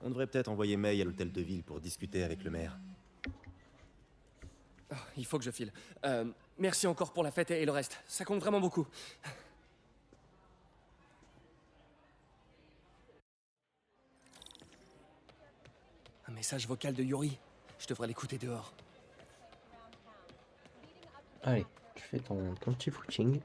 On devrait peut-être envoyer May à l'hôtel de ville pour discuter avec le maire. Oh, il faut que je file. Merci encore pour la fête et le reste. Ça compte vraiment beaucoup. Un message vocal de Yuri. Je devrais l'écouter dehors. Allez, tu fais ton petit footing.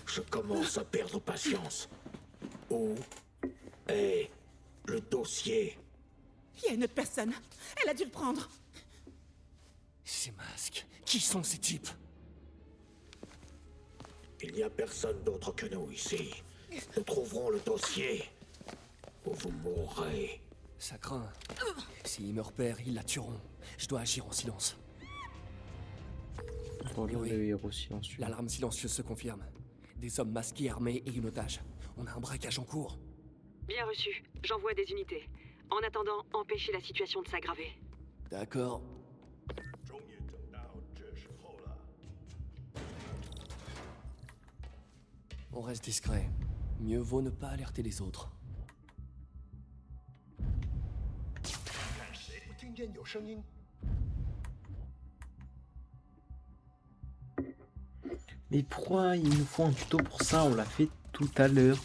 Je commence à perdre patience. Où est le dossier? Il y a une autre personne. Elle a dû le prendre. Ces masques. Qui sont ces types? Il n'y a personne d'autre que nous ici. Nous trouverons le dossier. Ou vous mourrez. Ça craint. S'ils me repèrent, ils la tueront. Je dois agir en silence. L'alarme silencieuse se confirme. Des hommes masqués, armés et une otage. On a un braquage en cours. Bien reçu. J'envoie des unités. En attendant, empêchez la situation de s'aggraver. D'accord. On reste discret. Mieux vaut ne pas alerter les autres. Mais pourquoi il nous faut un tuto pour ça? On l'a fait tout à l'heure.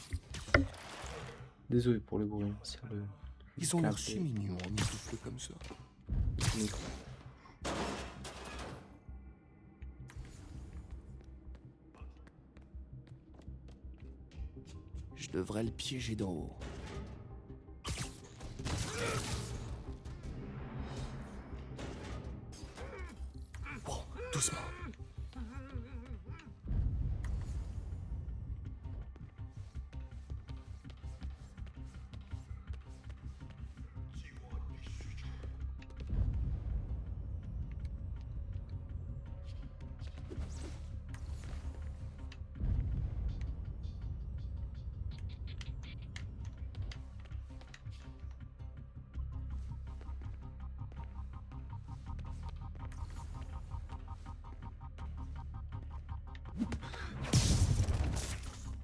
Désolé pour le bruit. C'est le... Ils ont l'air si mignons en essoufflés comme ça. Micro. Je devrais le piéger d'en haut. Bon, doucement.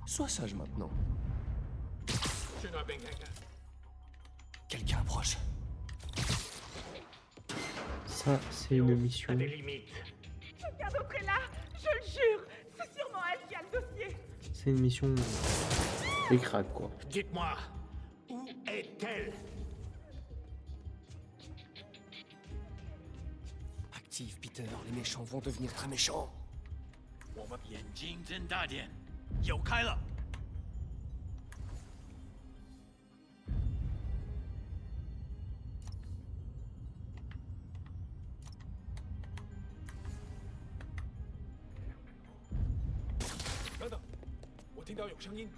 Sois sage maintenant. Quelqu'un approche. Ça, c'est une mission. Quelqu'un d'autre est là, je le jure. C'est sûrement elle qui a le dossier. C'est une mission écrade, quoi. Dites-moi, où est-elle? Active, Peter. Les méchants vont devenir très méchants. 我们眼睛睁大点，有开了。听到有声音。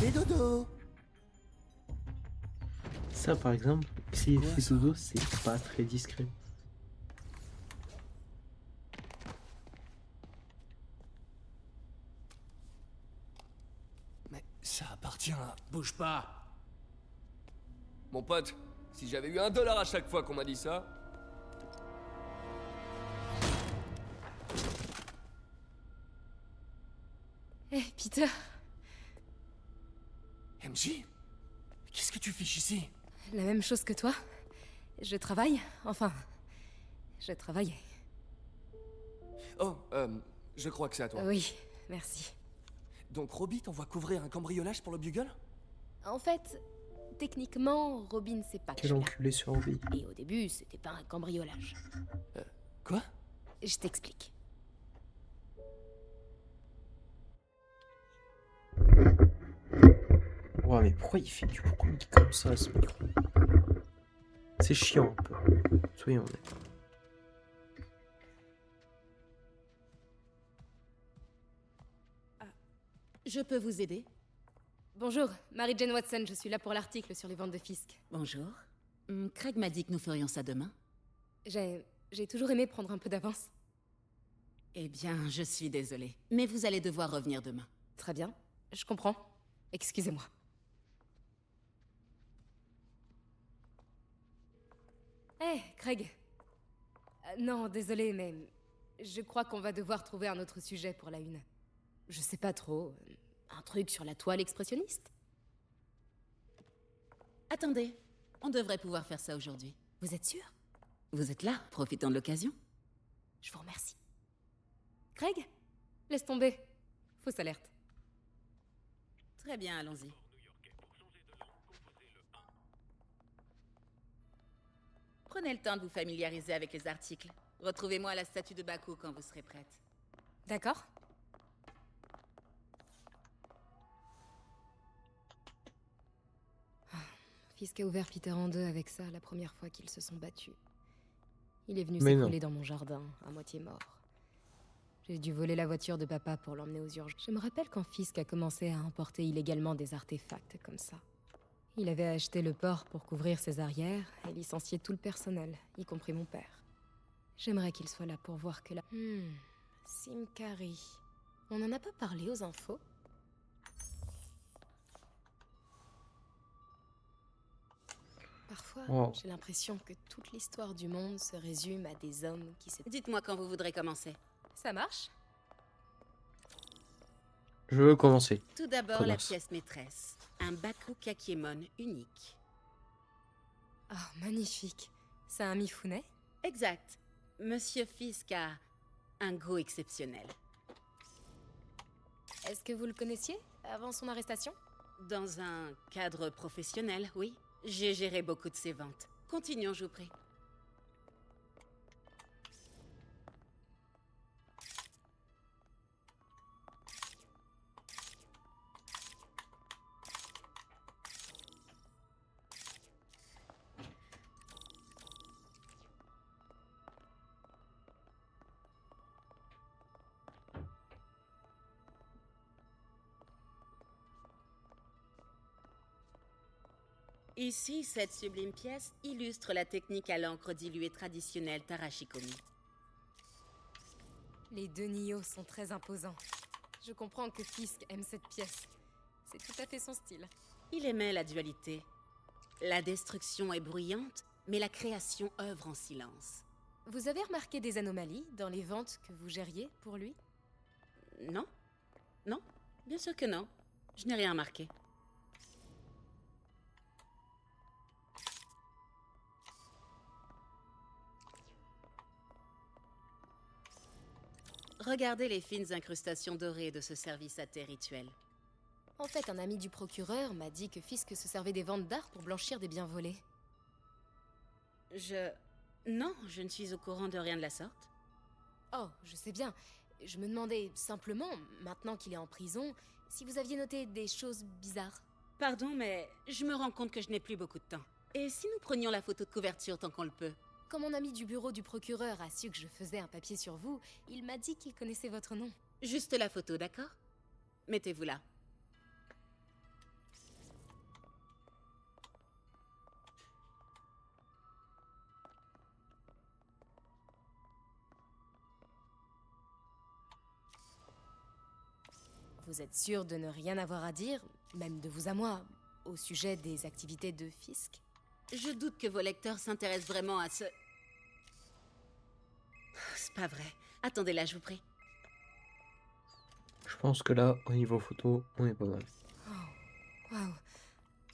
Fais dodo. Ça, par exemple, si il fait dodo, c'est pas très discret. Mais ça appartient à... Bouge pas. Mon pote, si j'avais eu $1 à chaque fois qu'on m'a dit ça... Eh, Peter, MJ? Qu'est-ce que tu fiches ici? la même chose que toi. Je travaille. Enfin, je travaillais. Oh, je crois que c'est à toi. Oui, merci. Donc Robbie t'envoie couvrir un cambriolage pour le Bugle? En fait, techniquement, Robin sait pas que Quel je suis là. enculé sur Robbie. Et au début, c'était pas un cambriolage. Quoi? Je t'explique. Ouais, mais pourquoi il fait du bruit comme ça, ce micro? C'est chiant un peu. Soyons honnêtes. Je peux vous aider? Bonjour, Mary-Jane Watson, je suis là pour l'article sur les ventes de Fisk. Bonjour. Craig m'a dit que nous ferions ça demain. J'ai toujours aimé prendre un peu d'avance. Eh bien, je suis désolée. Mais vous allez devoir revenir demain. Très bien, je comprends. Excusez-moi. Hé, Craig. Non, désolé, mais je crois qu'on va devoir trouver un autre sujet pour la une. Je sais pas trop. Un truc sur la toile expressionniste? Attendez, on devrait pouvoir faire ça aujourd'hui. Vous êtes sûr? Vous êtes là, profitons de l'occasion. Je vous remercie. Craig? Laisse tomber. Fausse alerte. Très bien, allons-y. Prenez le temps de vous familiariser avec les articles. Retrouvez-moi à la statue de Baku quand vous serez prête. D'accord. Fisk a ouvert Peter en deux avec ça la première fois qu'ils se sont battus. Il est venu s'écrouler dans mon jardin, à moitié mort. J'ai dû voler la voiture de papa pour l'emmener aux urgences. Je me rappelle quand Fisk a commencé à importer illégalement des artefacts comme ça. Il avait acheté le port pour couvrir ses arrières et licencier tout le personnel, y compris mon père. J'aimerais qu'il soit là pour voir que la... Simkari. On n'en a pas parlé aux infos? Parfois, j'ai l'impression que toute l'histoire du monde se résume à des hommes qui se... Dites-moi quand vous voudrez commencer. Ça marche? Je veux commencer. Tout d'abord, la pièce maîtresse. Un Baku Kakiemon unique. Ah, magnifique. C'est un Mifune? Exact. Monsieur Fisk a un goût exceptionnel. Est-ce que vous le connaissiez avant son arrestation? Dans un cadre professionnel, oui. J'ai géré beaucoup de ses ventes. Continuons, je vous prie. Ici, cette sublime pièce illustre la technique à l'encre diluée traditionnelle Tarashikomi. Les deux Nioh sont très imposants. Je comprends que Fisk aime cette pièce. C'est tout à fait son style. Il aimait la dualité. La destruction est bruyante, mais la création œuvre en silence. Vous avez remarqué des anomalies dans les ventes que vous gériez pour lui? Non. Non, bien sûr que non. Je n'ai rien remarqué. Regardez les fines incrustations dorées de ce service à thé rituel. En fait, un ami du procureur m'a dit que Fisk se servait des ventes d'art pour blanchir des biens volés. Non, je ne suis au courant de rien de la sorte. Oh, je sais bien. Je me demandais simplement, maintenant qu'il est en prison, si vous aviez noté des choses bizarres. Pardon, mais je me rends compte que je n'ai plus beaucoup de temps. Et si nous prenions la photo de couverture tant qu'on le peut? Quand mon ami du bureau du procureur a su que je faisais un papier sur vous, il m'a dit qu'il connaissait votre nom. Juste la photo, d'accord? Mettez-vous là. Vous êtes sûr de ne rien avoir à dire, même de vous à moi, au sujet des activités de Fisk? Je doute que vos lecteurs s'intéressent vraiment à ce... C'est pas vrai. Attendez là, je vous prie. Je pense que là, au niveau photo, on est pas mal. Oh, waouh.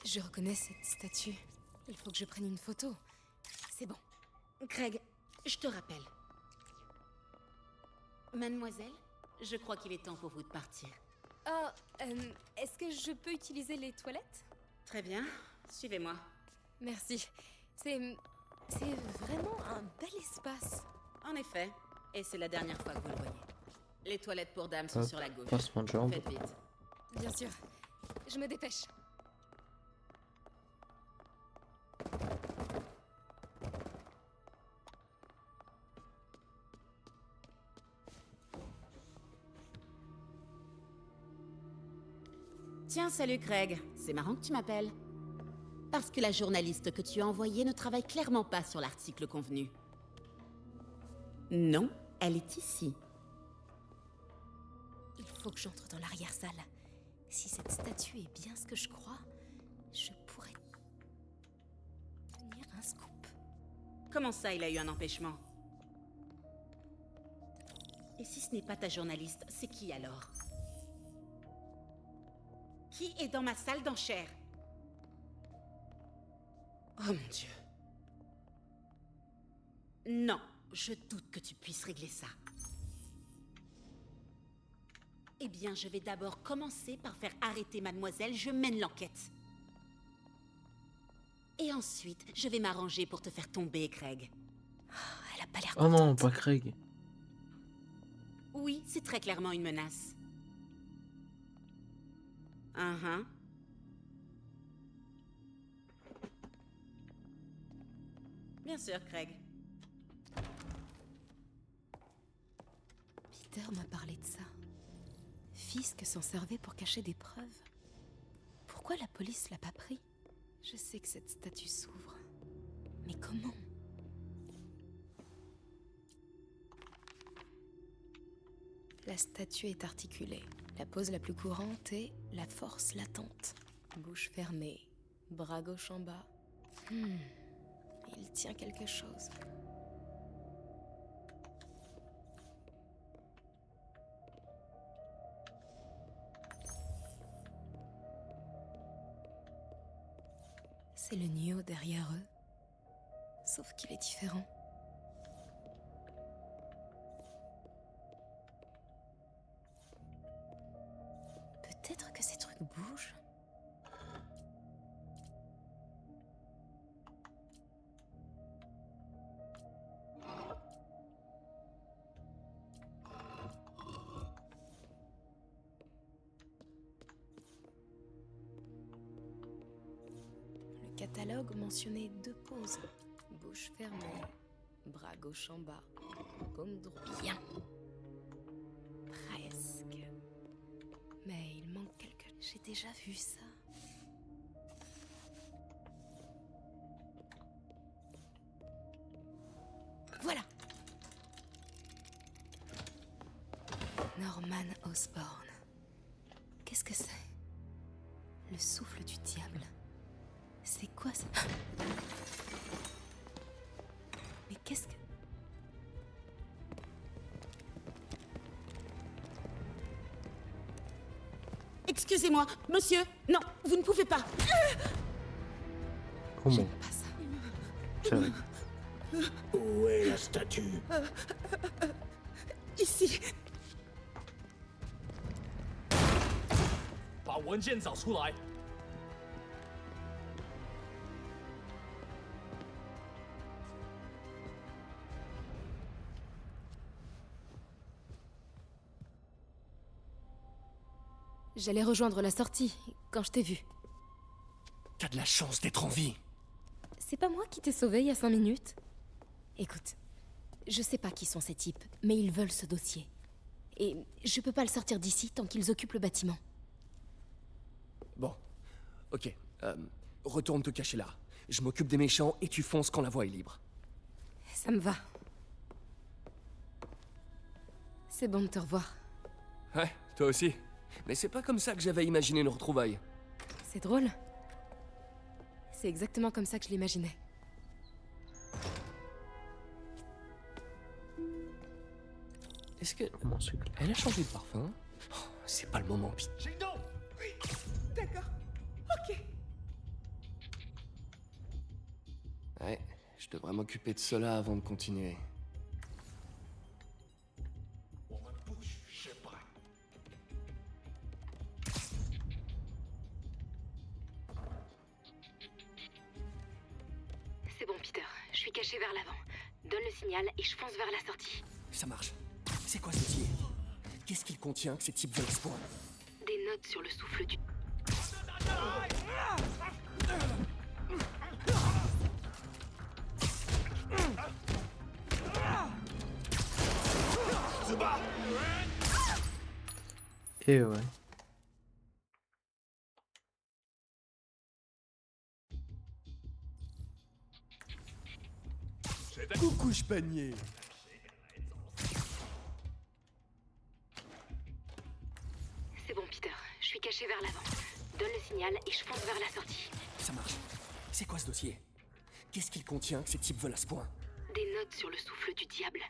Je reconnais cette statue. Il faut que je prenne une photo. C'est bon. Craig, je te rappelle. Mademoiselle, je crois qu'il est temps pour vous de partir. Oh, est-ce que je peux utiliser les toilettes? Très bien. Suivez-moi. Merci. C'est vraiment un bel espace. En effet. Et c'est la dernière fois que vous le voyez. Les toilettes pour dames sont Hop, sur la gauche. passement de jambes. Faites vite. Bien sûr. Je me dépêche. Tiens, salut Craig. C'est marrant que tu m'appelles. Parce que la journaliste que tu as envoyée ne travaille clairement pas sur l'article convenu. Non, elle est ici. Il faut que j'entre dans l'arrière-salle. Si cette statue est bien ce que je crois, je pourrais tenir un scoop. Comment ça, il a eu un empêchement? Et si ce n'est pas ta journaliste, c'est qui alors? Qui est dans ma salle d'enchères? Oh mon Dieu. Non, je doute que tu puisses régler ça. Eh bien, je vais d'abord commencer par faire arrêter mademoiselle, je mène l'enquête. Et ensuite, je vais m'arranger pour te faire tomber, Craig. Elle a pas l'air Oh non, pas Craig. Oui, c'est très clairement une menace. Bien sûr, Craig. Peter m'a parlé de ça. Fisk s'en servait pour cacher des preuves. Pourquoi la police l'a pas pris? Je sais que cette statue s'ouvre. Mais comment? La statue est articulée. La pose la plus courante est la force latente. Bouche fermée, bras gauche en bas. Il tient quelque chose. C'est le Nio derrière eux. Sauf qu'il est différent. Peut-être que ces trucs bougent. Le catalogue mentionnait 2 poses. Bouche fermée, bras gauche en bas, paume droite. Bien. Presque. Mais il manque quelque... J'ai déjà vu ça. Voilà. Norman Osborn. Qu'est-ce que c'est? Le souffle du diable. C'est quoi ça? Mais qu'est-ce que... Excusez-moi, monsieur. Non, vous ne pouvez pas. Comment? Pas ça. J'arrive. Où est la statue? Ici. 把文件找出来。 J'allais rejoindre la sortie quand je t'ai vu. T'as de la chance d'être en vie. C'est pas moi qui t'ai sauvé il y a 5 minutes. Écoute, je sais pas qui sont ces types, mais ils veulent ce dossier. Et je peux pas le sortir d'ici tant qu'ils occupent le bâtiment. Bon, ok. Retourne te cacher là. Je m'occupe des méchants et tu fonces quand la voie est libre. Ça me va. C'est bon de te revoir. Ouais, toi aussi. Mais c'est pas comme ça que j'avais imaginé nos retrouvailles. C'est drôle. C'est exactement comme ça que je l'imaginais. Est-ce que... Elle a changé de parfum? Oh, c'est pas le moment, Pete. Oui, d'accord. Ok. Ouais, je devrais m'occuper de cela avant de continuer. C'est bon, Peter. Je suis caché vers l'avant. Donne le signal et je fonce vers la sortie. Ça marche. C'est quoi ce dossier? Qu'est-ce qu'il contient que ces types veulent ce point? Des notes sur le souffle du... Et ouais. Coucou, panier. C'est bon, Peter. Je suis caché vers l'avant. Donne le signal et je fonce vers la sortie. Ça marche. C'est quoi ce dossier? Qu'est-ce qu'il contient que ces types veulent à ce point? Des notes sur le souffle du diable.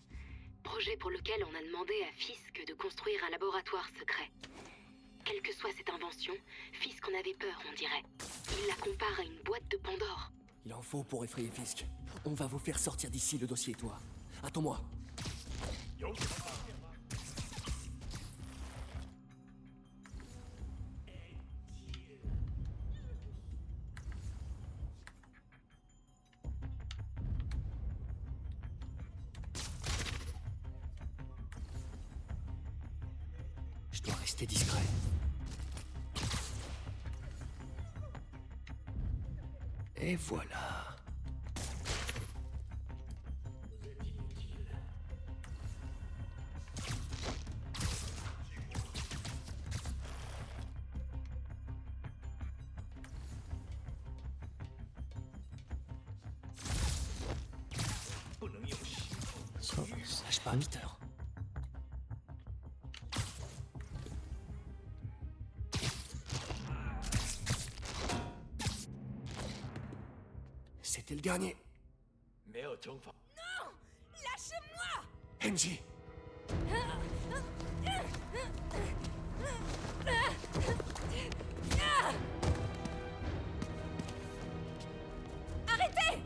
Projet pour lequel on a demandé à Fisk de construire un laboratoire secret. Quelle que soit cette invention, Fisk en avait peur, on dirait. Il la compare à une boîte de Pandore. Il en faut pour effrayer Fisk. On va vous faire sortir d'ici le dossier, toi. Attends-moi. Je dois rester discret. Et voilà. Lâche pas, Peter. C'était le dernier. Non! Lâchez-moi! Henji! Arrêtez!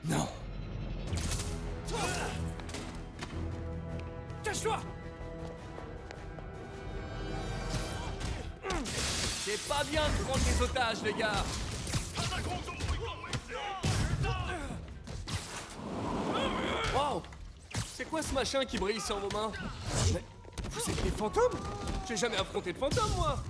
Non! Cache-toi! C'est pas bien de prendre des otages, les gars! Wow! C'est quoi ce machin qui brille sur vos mains? Mais vous êtes des fantômes? J'ai jamais affronté de fantômes, moi!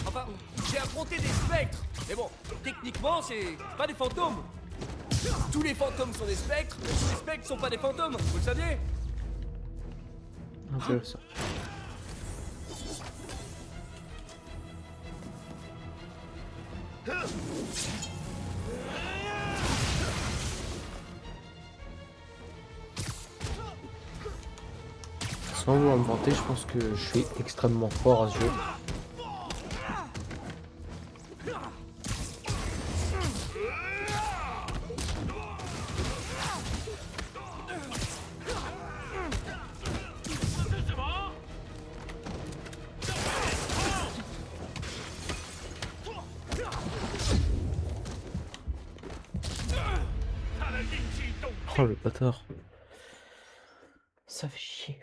Enfin, j'ai affronté des spectres! Mais bon, techniquement, c'est pas des fantômes! Tous les fantômes sont des spectres, mais tous les spectres sont pas des fantômes, vous le saviez? Intéressant. Sans vouloir me vanter, je pense que je suis extrêmement fort à ce jeu. Oh le bâtard. Ça fait chier.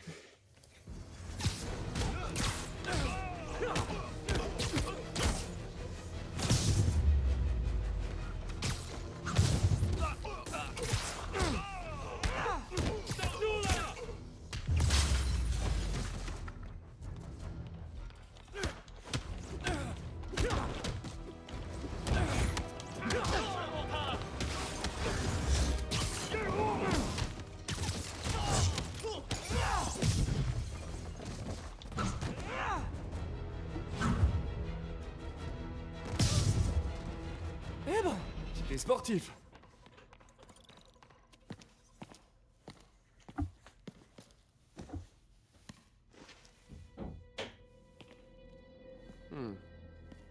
T'es sportif.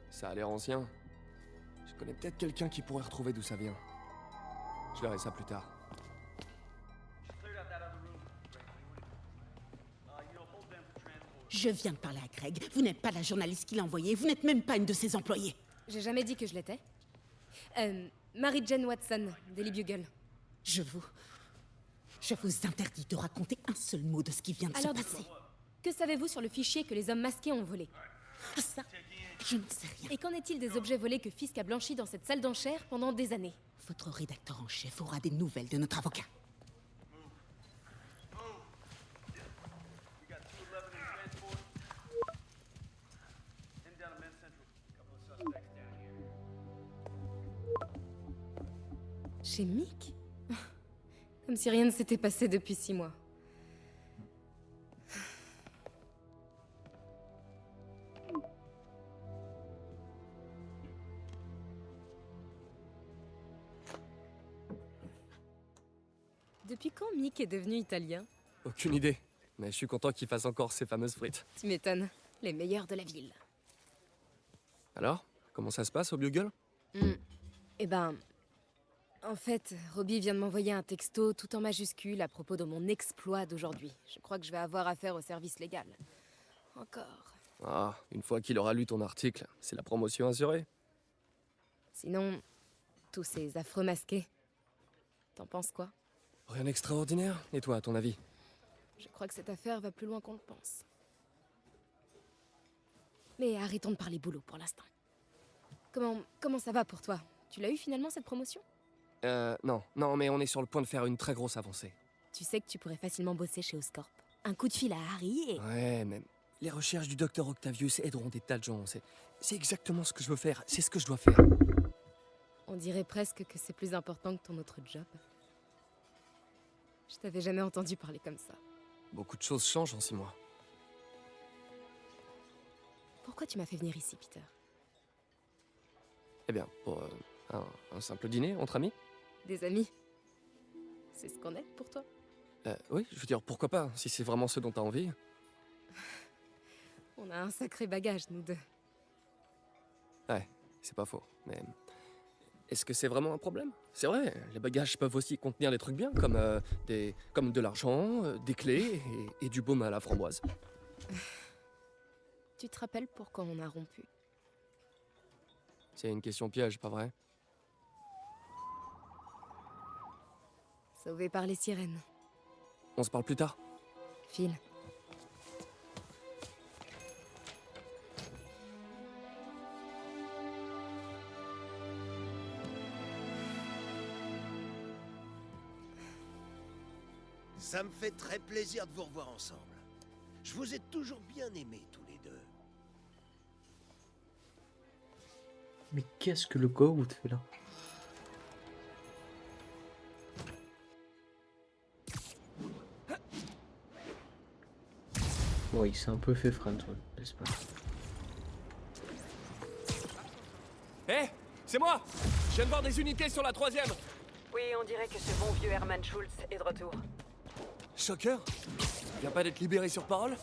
Ça a l'air ancien. Je connais peut-être quelqu'un qui pourrait retrouver d'où ça vient. Je verrai ça plus tard. Je viens de parler à Craig. Vous n'êtes pas la journaliste qui l'a envoyé. Vous n'êtes même pas une de ses employées. J'ai jamais dit que je l'étais. Mary Jane Watson, Daily Bugle. Je vous interdis de raconter un seul mot de ce qui vient de Alors se passer. que savez-vous sur le fichier que les hommes masqués ont volé? Ça, je ne sais rien. Et qu'en est-il des objets volés que Fisk a blanchis dans cette salle d'enchères pendant des années? Votre rédacteur en chef aura des nouvelles de notre avocat. Chez Mick? Comme si rien ne s'était passé depuis 6 mois. Depuis quand Mick est devenu italien? Aucune idée. Mais je suis content qu'il fasse encore ses fameuses frites. Tu m'étonnes. Les meilleurs de la ville. Alors, comment ça se passe au Bugle? Eh ben... En fait, Robbie vient de m'envoyer un texto tout en majuscule à propos de mon exploit d'aujourd'hui. Je crois que je vais avoir affaire au service légal. Encore. Ah, une fois qu'il aura lu ton article, c'est la promotion assurée. Sinon, tous ces affreux masqués. T'en penses quoi? Rien d'extraordinaire. Et toi, à ton avis? Je crois que cette affaire va plus loin qu'on le pense. Mais arrêtons de parler boulot pour l'instant. Comment ça va pour toi? Tu l'as eu finalement cette promotion? Non, mais on est sur le point de faire une très grosse avancée. Tu sais que tu pourrais facilement bosser chez Oscorp. Un coup de fil à Harry et... Ouais, mais les recherches du docteur Octavius aideront des tas de gens. C'est exactement ce que je veux faire. C'est ce que je dois faire. On dirait presque que c'est plus important que ton autre job. Je t'avais jamais entendu parler comme ça. Beaucoup de choses changent en 6 mois. Pourquoi tu m'as fait venir ici, Peter? Eh bien, pour un simple dîner entre amis. Des amis? C'est ce qu'on est pour toi? Oui, je veux dire, pourquoi pas, si c'est vraiment ce dont t'as envie. On a un sacré bagage, nous deux. Ouais, c'est pas faux, mais... Est-ce que c'est vraiment un problème? C'est vrai, les bagages peuvent aussi contenir des trucs bien, comme de l'argent, des clés et du baume à la framboise. Tu te rappelles pourquoi on a rompu? C'est une question piège, pas vrai? Sauvé par les sirènes. On se parle plus tard? Phil. Ça me fait très plaisir de vous revoir ensemble. Je vous ai toujours bien aimés tous les deux. Mais qu'est-ce que le Goat fait là? Bon, il s'est un peu fait friend, n'est-ce pas? Hé, c'est moi! Je viens de voir des unités sur la 3e. Oui, on dirait que ce bon vieux Herman Schultz est de retour. Shocker? Il vient pas d'être libéré sur parole?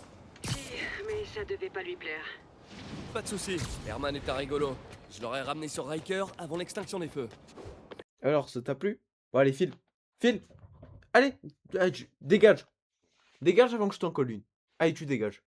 Si, mais ça devait pas lui plaire. Pas de soucis, Herman est un rigolo. Je l'aurais ramené sur Riker avant l'extinction des feux. Alors, ça t'a plu? Bon, allez, file. File! Allez, dégage! Dégage avant que je t'en colle une. Allez, tu dégages.